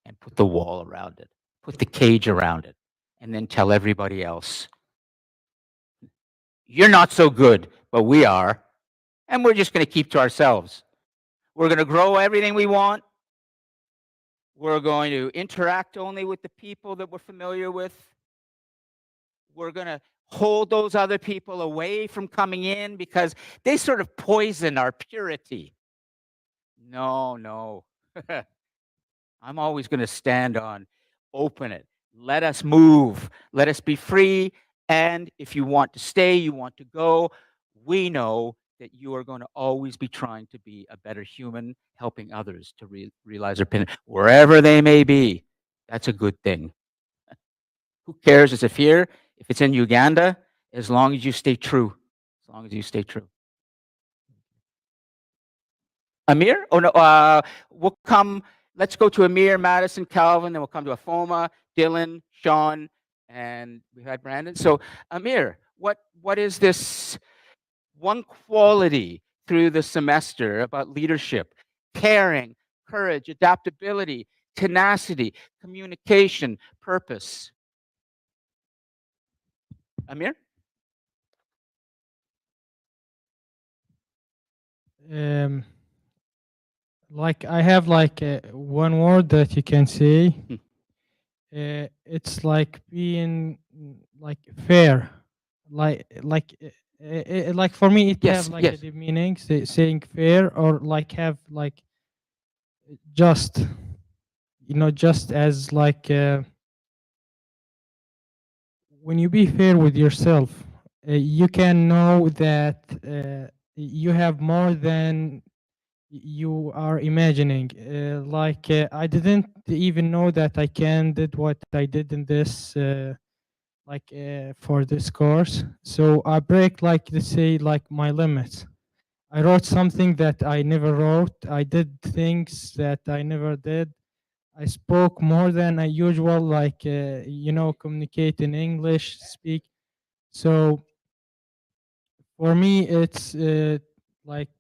and put the wall around it, put the cage around it, and then tell everybody else, you're not so good, but we are, and we're just going to keep to ourselves. We're going to grow everything we want. We're going to interact only with the people that we're familiar with. We're going to hold those other people away from coming in because they sort of poison our purity. No. I'm always going to stand on, open it. Let us move. Let us be free. And if you want to stay, you want to go, we know that you are going to always be trying to be a better human, helping others to realize their potential, wherever they may be. That's a good thing. Who cares if it's in Uganda, as long as you stay true. As long as you stay true. Amir? Oh, no. We'll come. Let's go to Amir, Madison, Calvin, then we'll come to Afoma, Dylan, Sean, and we had Brandon. So, Amir, what is this one quality through the semester about leadership? Caring, courage, adaptability, tenacity, communication, purpose. Amir? Like I have like one word that you can say. It's like being like fair, like for me it Yes, have like yes. a deep meaning, saying fair, or like have like just just as like when you be fair with yourself, you can know that you have more than you are imagining. I didn't even know that I can did what I did in this for this course. So I break, like, let's say, like my limits. I wrote something that I never wrote. I did things that I never did. I spoke more than I usual, like communicate in English, speak. So for me, it's like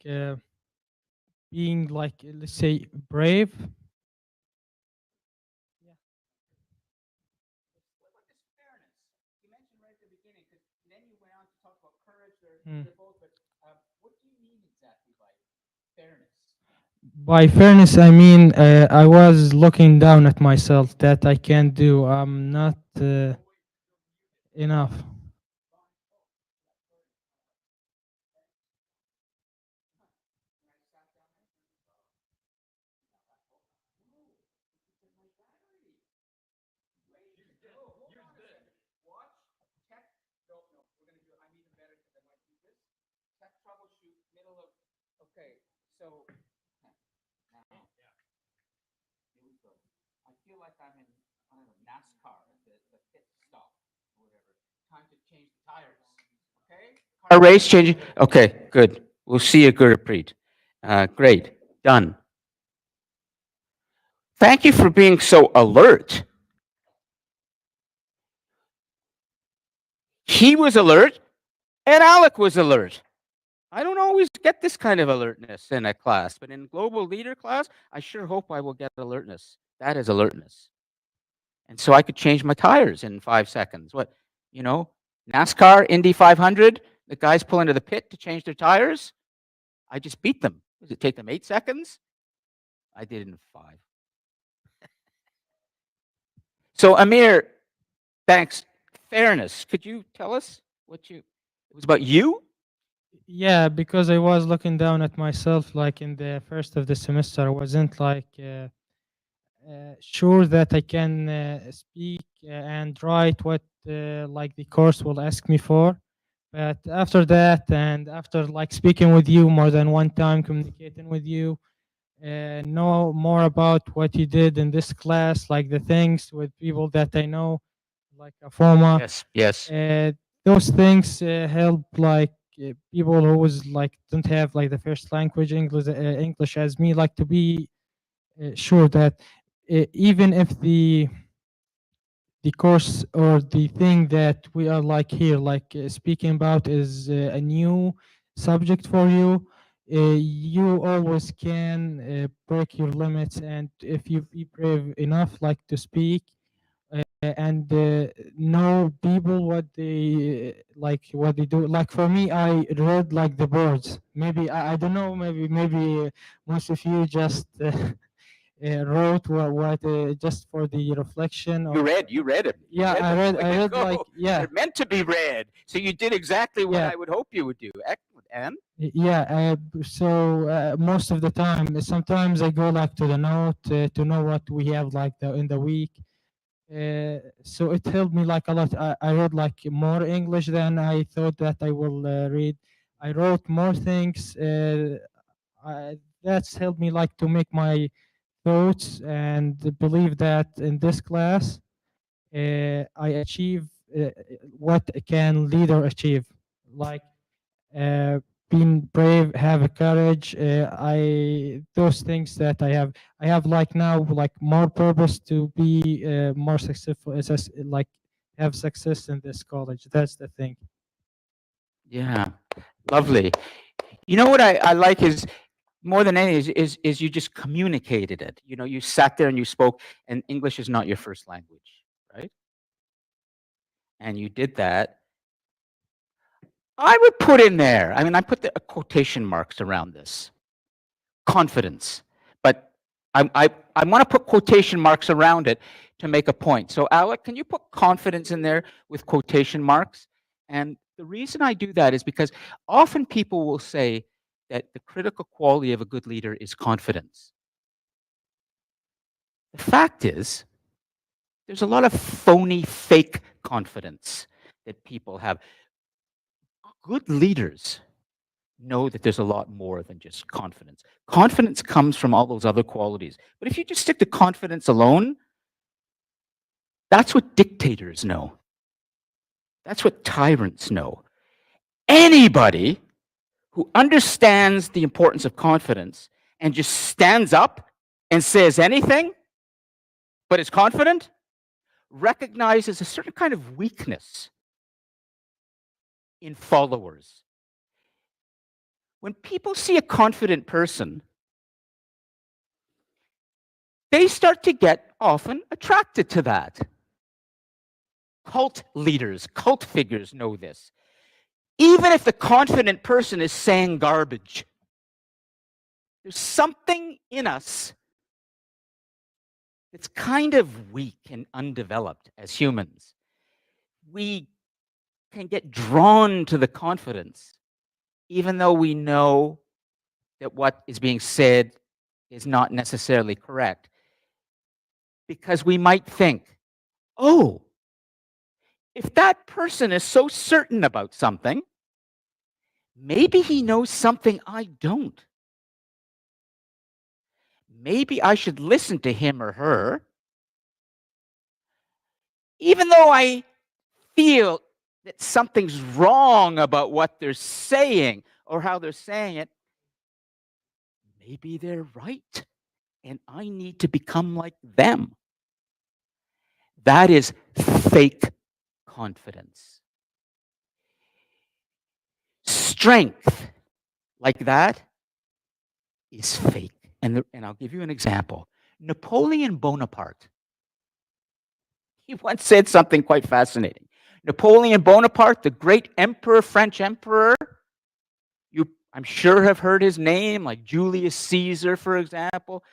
being like, let's say, brave. Hmm. By fairness, I mean I was looking down at myself that I can't do. I'm not enough. I feel like I'm in, I don't know, NASCAR, the pit stop or whatever. Time to change the tires. Okay? Car race changing. Okay, good. We'll see you, Gurpreet. Great. Done. Thank you for being so alert. He was alert, and Alec was alert. I don't always get this kind of alertness in a class, but in global leader class, I sure hope I will get alertness. That is alertness. And so I could change my tires in 5 seconds. NASCAR, Indy 500, the guys pull into the pit to change their tires. I just beat them Does it take them 8 seconds? I did it in 5. So Amir, thanks. Fairness. Could you tell us what it was about you? Yeah, because I was looking down at myself, like in the first of the semester, I wasn't like sure that I can speak and write what like the course will ask me for. But after that, and after like speaking with you more than one time, communicating with you, know more about what you did in this class, like the things with people that I know, like a former. Yes. Those things help like people who was like don't have like the first language English as me, like to be sure that even if the course or the thing that we are like here like speaking about is a new subject for you, you always can break your limits, and if you be brave enough like to speak and know people what they like what they do. Like for me, I read like the boards. Maybe I don't know, maybe most of you just wrote what just for the reflection. You Or read it. yeah, You read them. Way I to read go. like yeah. They're meant to be read. So you did exactly what Yeah. I would hope you would do. Excellent. And Yeah, so most of the time, sometimes I go like to the note to know what we have like in the week. So it helped me like a lot. I read like more English than I thought that I will read. I wrote more things. That's helped me like to make my thoughts and believe that in this class I achieve what can leader achieve. Like uh, being brave, have a courage. I those things that I have like now like more purpose to be more successful, like have success in this college. That's the thing. yeah, lovely. You know what I like is more than anything is you just communicated it. You know, you sat there and you spoke, and English is not your first language, right? And you did that. I would put in there, I mean, I put the quotation marks around this. Confidence. But I want to put quotation marks around it to make a point. So Alec, can you put confidence in there with quotation marks? And the reason I do that is because often people will say that the critical quality of a good leader is confidence. The fact is, there's a lot of phony, fake confidence that people have. Good leaders know that there's a lot more than just confidence. Confidence comes from all those other qualities. But if you just stick to confidence alone, that's what dictators know. That's what tyrants know. Anybody who understands the importance of confidence and just stands up and says anything, but is confident, recognizes a certain kind of weakness in followers. When people see a confident person, they start to get often attracted to that. Cult leaders, cult figures know this. Even if the confident person is saying garbage, there's something in us that's kind of weak and undeveloped as humans. We can get drawn to the confidence, even though we know that what is being said is not necessarily correct. Because we might think, oh, if that person is so certain about something, maybe he knows something I don't. Maybe I should listen to him or her, even though I feel that something's wrong about what they're saying or how they're saying it. Maybe they're right, and I need to become like them. That is fake confidence. Strength like that is fake. And I'll give you an example. Napoleon Bonaparte. He once said something quite fascinating. Napoleon Bonaparte, the great emperor, French emperor, I'm sure have heard his name, like Julius Caesar, for example.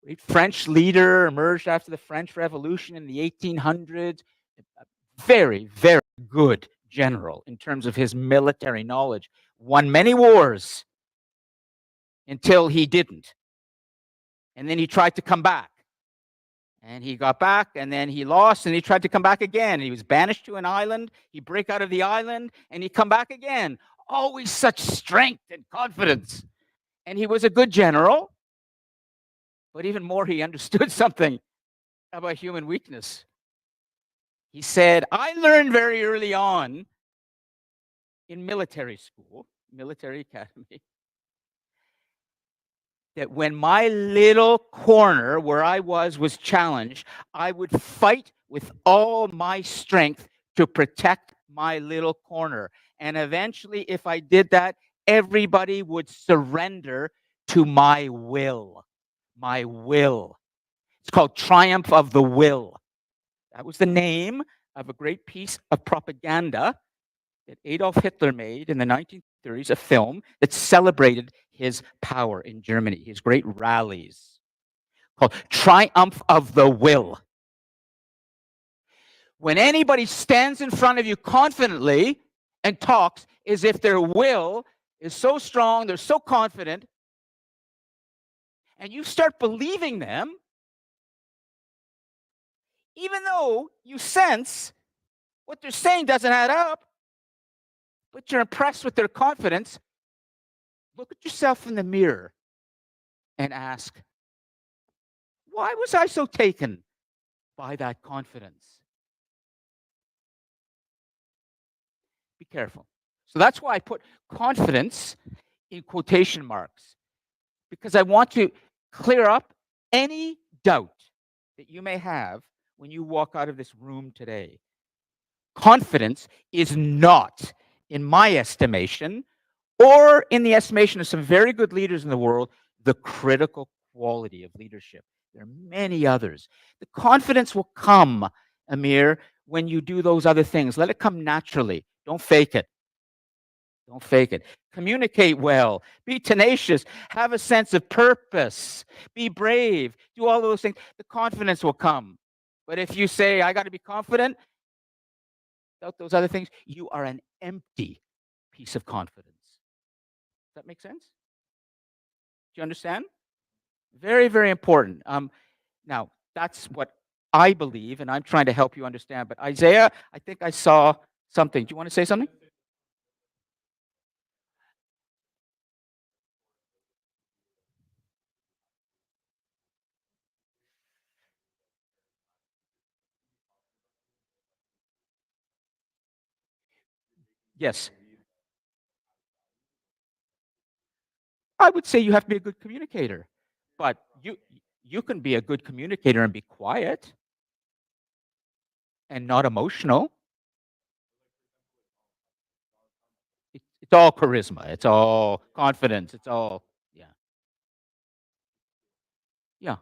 Great French leader, emerged after the French Revolution in the 1800s. Very, very good general in terms of his military knowledge. Won many wars until he didn't. And then he tried to come back. And he got back, and then he lost, and he tried to come back again. He was banished to an island. He break out of the island, and he come back again. Always such strength and confidence. And he was a good general, but even more, he understood something about human weakness. He said, I learned very early on in military school, military academy, that when my little corner where I was challenged, I would fight with all my strength to protect my little corner. And eventually, if I did that, everybody would surrender to my will. My will. It's called Triumph of the Will. That was the name of a great piece of propaganda that Adolf Hitler made in the 1930s, a film that celebrated his power in Germany, his great rallies, called Triumph of the Will. When anybody stands in front of you confidently and talks as if their will is so strong, they're so confident, and you start believing them, even though you sense what they're saying doesn't add up, but you're impressed with their confidence, look at yourself in the mirror and ask, why was I so taken by that confidence? Be careful. So that's why I put confidence in quotation marks, because I want to clear up any doubt that you may have when you walk out of this room today. Confidence is not, in my estimation, or in the estimation of some very good leaders in the world, the critical quality of leadership. There are many others. The confidence will come, Amir, when you do those other things. Let it come naturally. Don't fake it. Don't fake it. Communicate well. Be tenacious. Have a sense of purpose. Be brave. Do all those things. The confidence will come. But if you say, I got to be confident, without those other things, you are an empty piece of confidence. Does that make sense? Do you understand? Very, very important. Now, that's what I believe, and I'm trying to help you understand. But Isaiah, I think I saw something. Do you want to say something? Yes. I would say you have to be a good communicator, but you can be a good communicator and be quiet and not emotional. It's all charisma. It's all confidence. It's all, yeah. Yeah.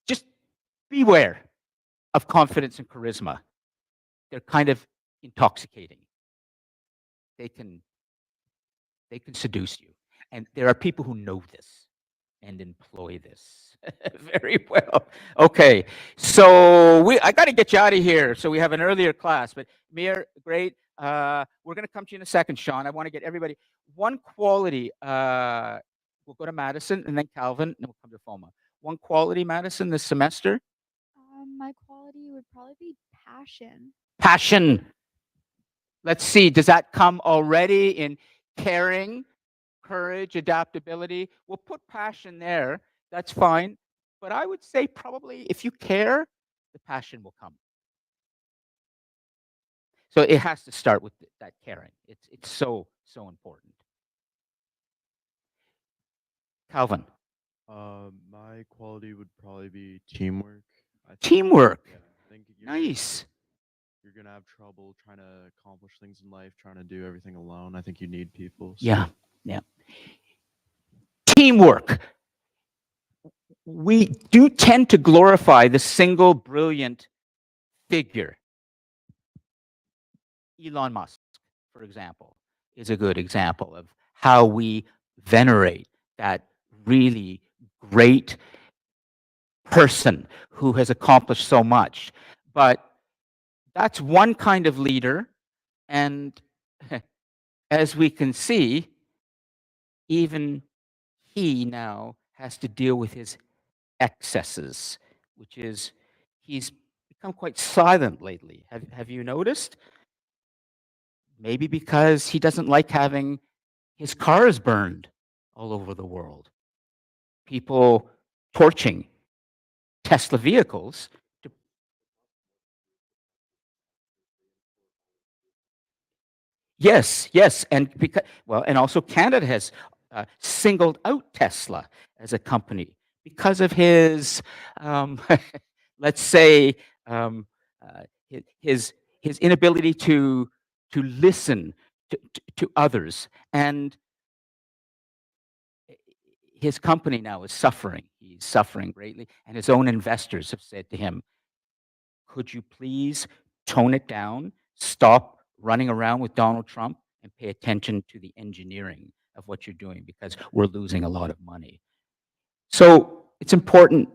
Just beware of confidence and charisma. They're kind of intoxicating. They can seduce you. And there are people who know this and employ this very well. Okay, so I got to get you out of here. So we have an earlier class, but Mir, great. We're going to come to you in a second, Sean. I want to get everybody one quality. We'll go to Madison and then Calvin, and we'll come to Foma. One quality, Madison, this semester. My quality would probably be passion. Passion. Let's see. Does that come already in caring? Courage, adaptability. We'll put passion there. That's fine. But I would say probably if you care, the passion will come. So it has to start with that caring. It's so important. Calvin. My quality would probably be teamwork. Teamwork. Yeah, I think nice. You're gonna have trouble trying to accomplish things in life, trying to do everything alone. I think you need people. So. Yeah. Teamwork. We do tend to glorify the single brilliant figure, Elon Musk, for example, is a good example of how we venerate that really great person who has accomplished so much. But that's one kind of leader. And as we can see, even he now has to deal with his excesses, which is he's become quite silent lately. Have you noticed? Maybe because he doesn't like having his cars burned all over the world. People torching Tesla vehicles to yes, yes, and because and also Canada has singled out Tesla as a company because of his, let's say, um, uh, his inability to listen to others, and his company now is suffering. He's suffering greatly, and his own investors have said to him, "Could you please tone it down? Stop running around with Donald Trump and pay attention to the engineering of what you're doing because we're losing a lot of money." So it's important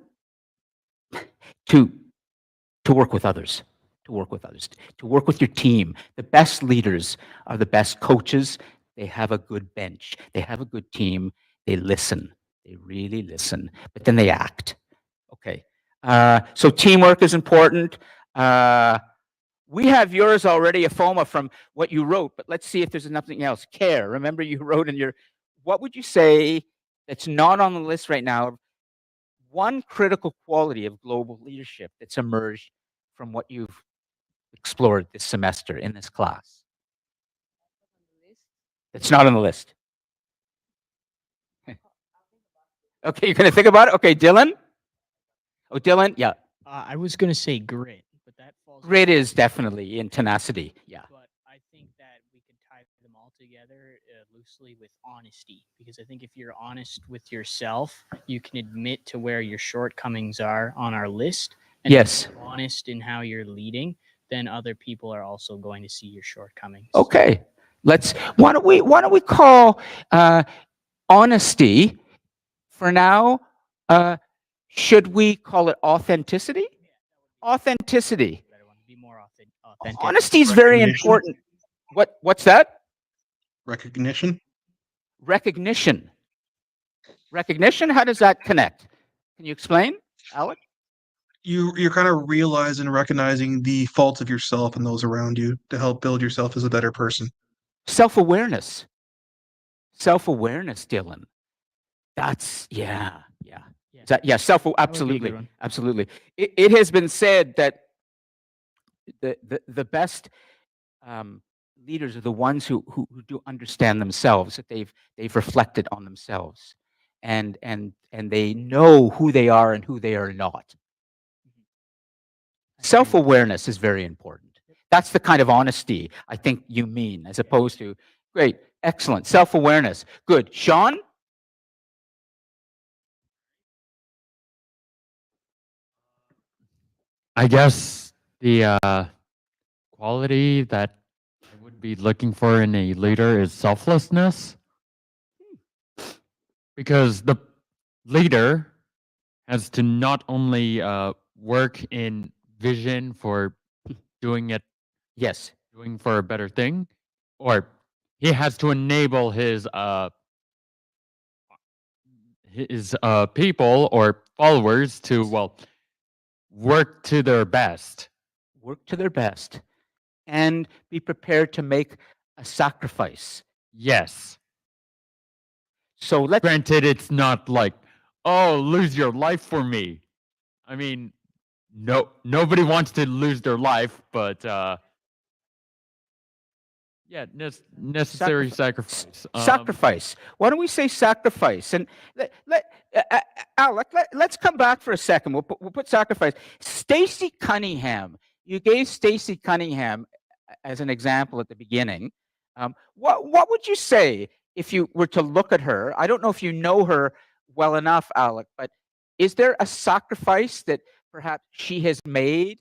to to work with others, to work with others, to work with your team. The best leaders are the best coaches. They have a good bench. They have a good team. They listen. They really listen, but then they act. Okay. So teamwork is important. We have yours already, a FOMA from what you wrote, but let's see if there's nothing else. Care. Remember you wrote in your, what would you say that's not on the list right now? One critical quality of global leadership that's emerged from what you've explored this semester in this class. It's not on the list. Okay, you're going to think about it? Okay, Dylan? Oh, Dylan? Yeah. I was gonna say grit, but that falls. Grit is definitely in tenacity. Yeah. But I think that we could tie them all together loosely with honesty, because I think if you're honest with yourself, you can admit to where your shortcomings are on our list. And Yes. if you're honest in how you're leading, then other people are also going to see your shortcomings. Okay. Why don't we call honesty for now? Should we call it authenticity? Authenticity. Be more authentic. Honesty is very important. What's that? Recognition. Recognition. Recognition? How does that connect? Can you explain, Alec? You're kind of realizing and recognizing the faults of yourself and those around you to help build yourself as a better person. Self-awareness. Self-awareness, Dylan. That's yeah. Absolutely, absolutely. It has been said that the best leaders are the ones who do understand themselves, that they've reflected on themselves, and they know who they are and who they are not. Self-awareness is very important. That's the kind of honesty I think you mean, as opposed to great, excellent self-awareness. Good, Sean. I guess the quality that I would be looking for in a leader is selflessness. Because the leader has to not only work in vision for doing it, yes, doing for a better thing, or he has to enable his people or followers to work to their best. Work to their best and be prepared to make a sacrifice. Yes. So let's granted, it's not like, oh, lose your life for me. I mean, nobody wants to lose their life, but yeah, necessary sacrifice. Sacrifice. Why don't we say sacrifice? And Alec, let's come back for a second. We'll put sacrifice. Stacey Cunningham. You gave Stacey Cunningham as an example at the beginning. What would you say if you were to look at her? I don't know if you know her well enough, Alec, but is there a sacrifice that perhaps she has made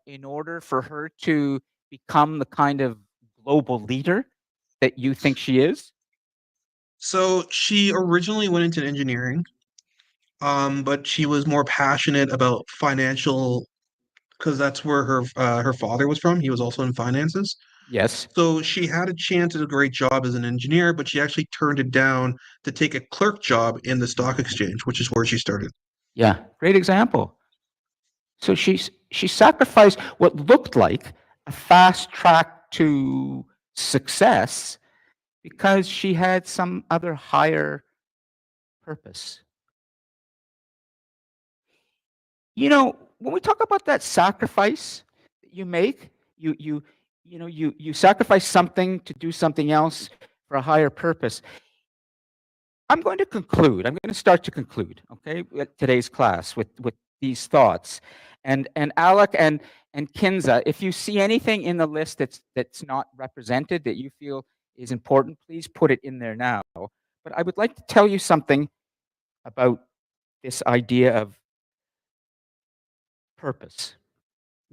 in order for her to become the kind of global leader that you think she is? So she originally went into engineering, but she was more passionate about financial because that's where her father was from. He was also in finances. Yes. So she had a chance at a great job as an engineer, but she actually turned it down to take a clerk job in the stock exchange, which is where she started. Yeah, great example. So she sacrificed what looked like a fast track to success because she had some other higher purpose. You know, when we talk about that sacrifice that you make, you sacrifice something to do something else for a higher purpose. I'm going to conclude. I'm going to start to conclude, okay, with today's class with these thoughts. And Alec and Kinza, if you see anything in the list that's not represented that you feel is important, please put it in there now. But I would like to tell you something about this idea of purpose,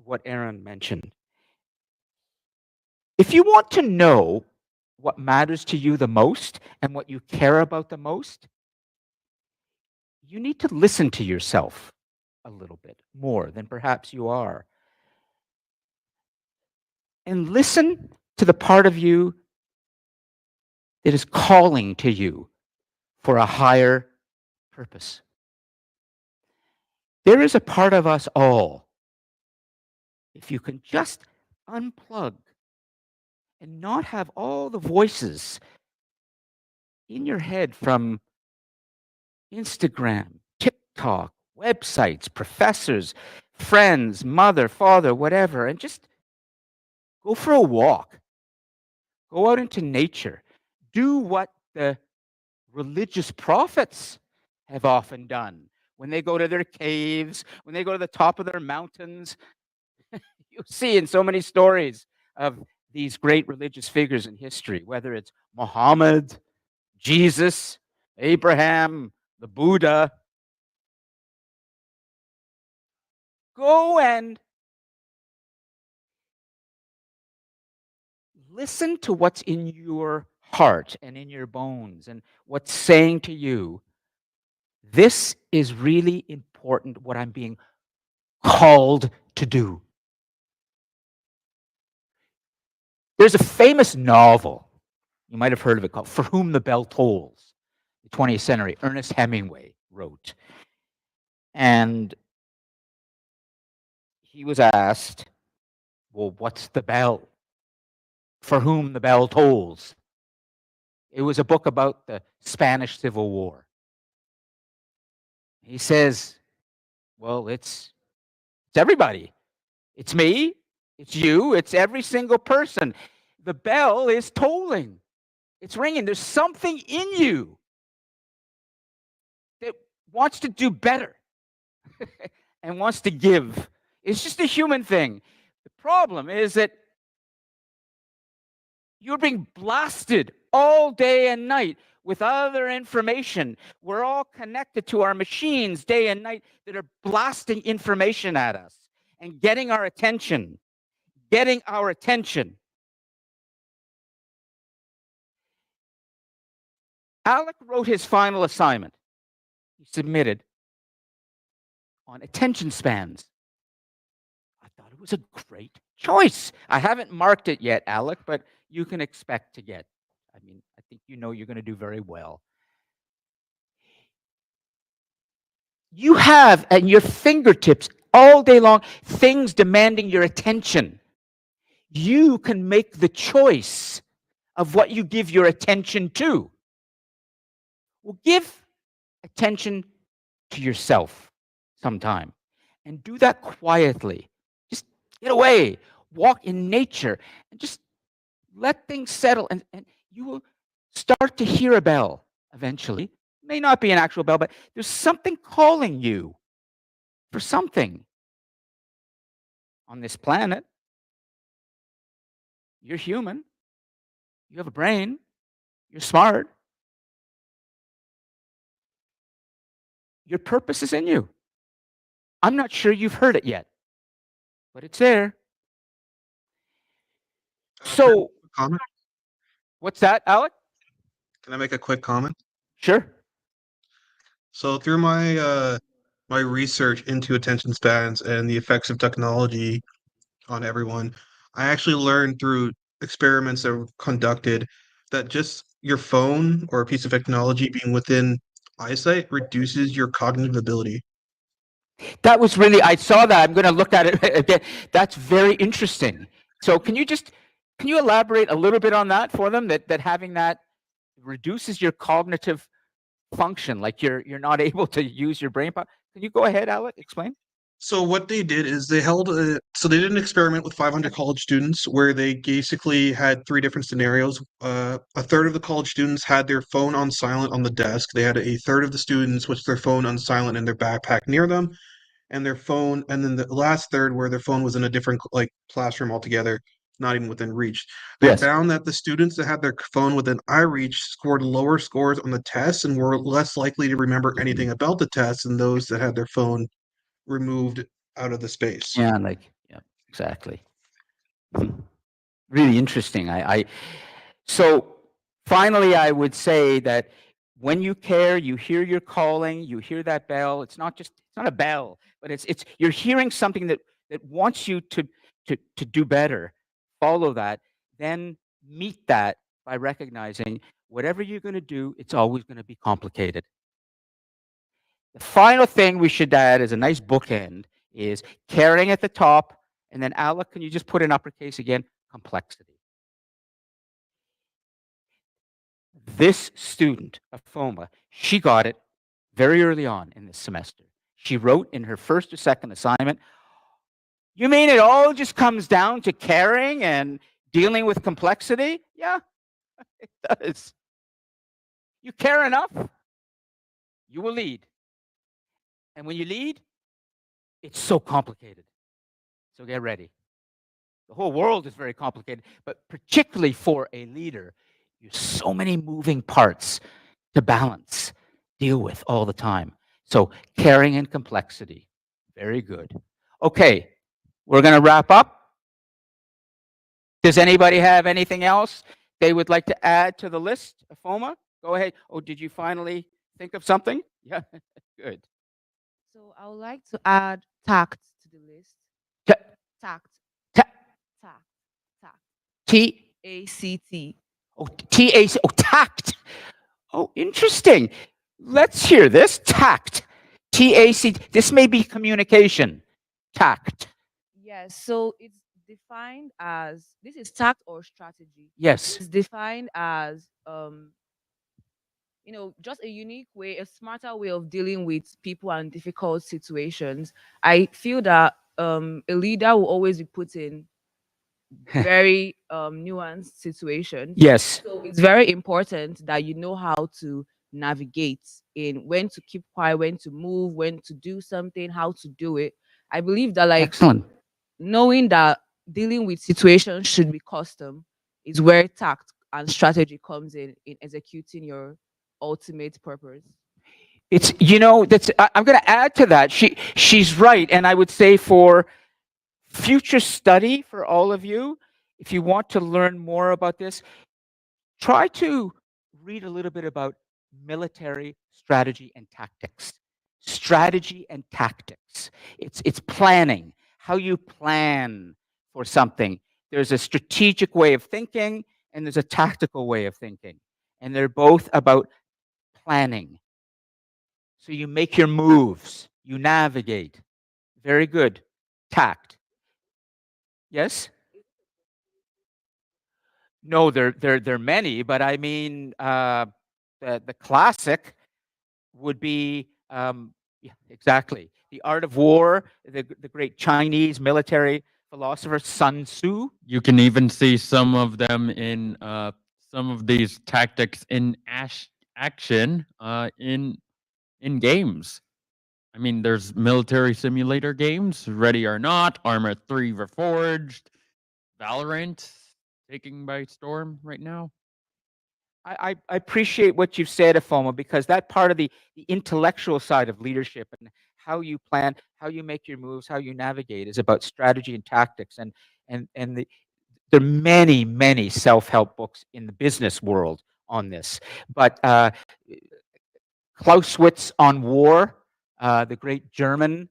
what Aaron mentioned. If you want to know what matters to you the most and what you care about the most, you need to listen to yourself a little bit more than perhaps you are. And listen to the part of you that is calling to you for a higher purpose. There is a part of us all, if you can just unplug and not have all the voices in your head from Instagram, TikTok, websites, professors, friends, mother, father, whatever, and just go for a walk. Go out into nature. Do what the religious prophets have often done when they go to their caves, when they go to the top of their mountains. You see in so many stories of these great religious figures in history, whether it's Muhammad, Jesus, Abraham, the Buddha. Go and listen to what's in your heart and in your bones and what's saying to you, this is really important, what I'm being called to do. There's a famous novel, you might have heard of it, called For Whom the Bell Tolls, the 20th century, Ernest Hemingway wrote. And he was asked, well, what's the bell? For whom the bell tolls? It was a book about the Spanish Civil War. He says, well, it's everybody. It's me, it's you, it's every single person. The bell is tolling. It's ringing. There's something in you that wants to do better and wants to give. It's just a human thing. The problem is that you're being blasted all day and night with other information. We're all connected to our machines day and night that are blasting information at us and getting our attention. Getting our attention. Alec wrote his final assignment. He submitted on attention spans. I thought it was a great choice. I haven't marked it yet, Alec, but you can expect to get. I mean, I think you know you're going to do very well. You have at your fingertips all day long things demanding your attention. You can make the choice of what you give your attention to. Well, give attention to yourself sometime and do that quietly. Just get away, walk in nature, and just let things settle. And you will start to hear a bell eventually. It may not be an actual bell, but there's something calling you for something on this planet. You're human. You have a brain. You're smart. Your purpose is in you. I'm not sure you've heard it yet, but it's there. So comment? What's that, Alec? Can I make a quick comment? Sure. So through my research into attention spans and the effects of technology on everyone, I actually learned through experiments that were conducted that just your phone or a piece of technology being within eyesight reduces your cognitive ability. That was really, I saw that. I'm going to look at it again. That's very interesting. So can you elaborate a little bit on that for them, that having that reduces your cognitive function, like you're not able to use your brain power? Can you go ahead, Alec? Explain. So what they did is so they did an experiment with 500 college students where they basically had three different scenarios. A third of the college students had their phone on silent on the desk. They had a third of the students with their phone on silent in their backpack near them, and their phone, and then the last third where their phone was in a different like classroom altogether, not even within reach. They Yes. found that the students that had their phone within eye reach scored lower scores on the tests and were less likely to remember anything about the test than those that had their phone removed out of the space. Yeah, yeah, exactly. Really interesting. So finally, I would say that when you care, you hear your calling, you hear that bell. It's not a bell, but it's you're hearing something that wants you to do better. Follow that, then meet that by recognizing whatever you're going to do, it's always going to be complicated. The final thing we should add as a nice bookend is caring at the top, and then Alec, can you just put in uppercase again? Complexity. This student, Afoma, she got it very early on in this semester. She wrote in her first or second assignment, "You mean it all just comes down to caring and dealing with complexity?" Yeah, it does. You care enough, you will lead. And when you lead, it's so complicated. So get ready. The whole world is very complicated, but particularly for a leader, there's so many moving parts to balance, deal with all the time. So caring and complexity, very good. Okay, we're going to wrap up. Does anybody have anything else they would like to add to the list? Afoma, go ahead. Oh, did you finally think of something? Yeah, good. So I would like to add tact to the list. Ta- Tact. ta- Tact. Tact. T-A-C-T. ACT. Oh, T-A-C. Oh, tact. Oh, interesting. Let's hear this. Tact. T-A-C. This may be communication. Tact. Yes. So it's defined as, this is tact or strategy. Yes. It's defined as just a unique way, a smarter way of dealing with people and difficult situations. I feel that a leader will always be put in very nuanced situations. Yes. So it's very important that you know how to navigate in when to keep quiet, when to move, when to do something, how to do it. I believe that Excellent. knowing that dealing with situations should be custom is where tact and strategy comes in executing your ultimate purpose. It's that's I'm going to add to that. She's right, and I would say for future study for all of you, if you want to learn more about this, try to read a little bit about military strategy and tactics. Strategy and tactics. It's planning, how you plan for something. There's a strategic way of thinking and there's a tactical way of thinking. And they're both about planning. So you make your moves, you navigate. Very good. Tact. Yes? No, there are many, but I mean, the classic would be, yeah, exactly. The Art of War, the great Chinese military philosopher Sun Tzu. You can even see some of them in some of these tactics in action in games. I mean, there's military simulator games, Ready or Not, Arma 3 Reforged, Valorant, taking by storm right now. I appreciate what you've said, Afoma, because that part of the intellectual side of leadership and how you plan, how you make your moves, how you navigate is about strategy and tactics. And There are many, many self-help books in the business world on this, but Clausewitz on war, the great German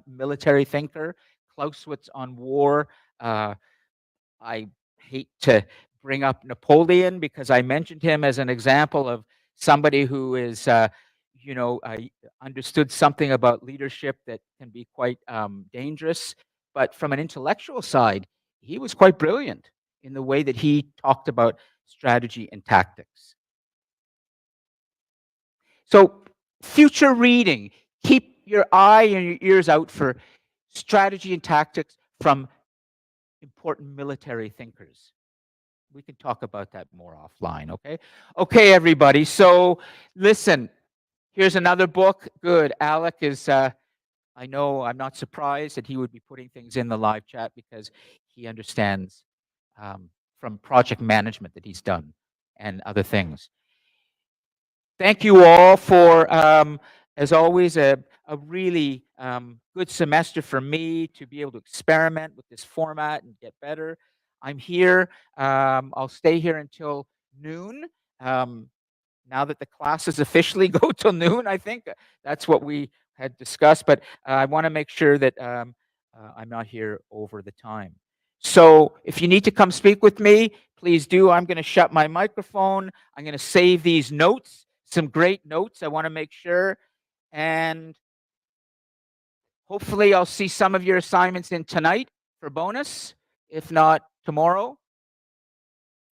military thinker, Clausewitz on war. I hate to bring up Napoleon because I mentioned him as an example of somebody who is, understood something about leadership that can be quite dangerous. But from an intellectual side, he was quite brilliant in the way that he talked about strategy and tactics. So, future reading, keep your eye and your ears out for strategy and tactics from important military thinkers. We can talk about that more offline, okay? Okay, everybody. So, listen, here's another book. Good. Alec is, I know I'm not surprised that he would be putting things in the live chat because he understands from project management that he's done and other things. Thank you all for, as always, a really good semester for me to be able to experiment with this format and get better. I'm here. I'll stay here until noon. Now that the classes officially go till noon, I think that's what we had discussed. But I want to make sure that I'm not here over the time. So if you need to come speak with me, please do. I'm going to shut my microphone. I'm going to save these notes, some great notes. I want to make sure. And hopefully I'll see some of your assignments in tonight for bonus, if not tomorrow.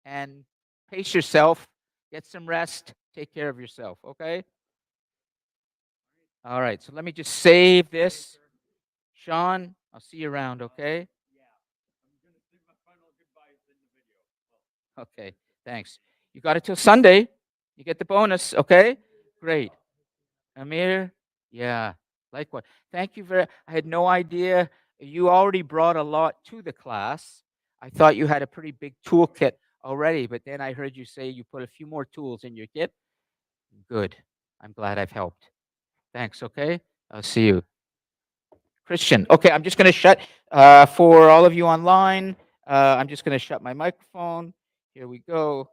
And pace yourself, get some rest, take care of yourself, okay? All right, so let me just save this. Sean, I'll see you around, okay? Okay, thanks. You got it till Sunday. You get the bonus, okay? Great. Amir, yeah, likewise. Thank you very. I had no idea you already brought a lot to the class. I thought you had a pretty big toolkit already, but then I heard you say you put a few more tools in your kit. Good. I'm glad I've helped. Thanks, okay? I'll see you. Christian. Okay, I'm just going to shut, for all of you online, I'm just going to shut my microphone. Here we go.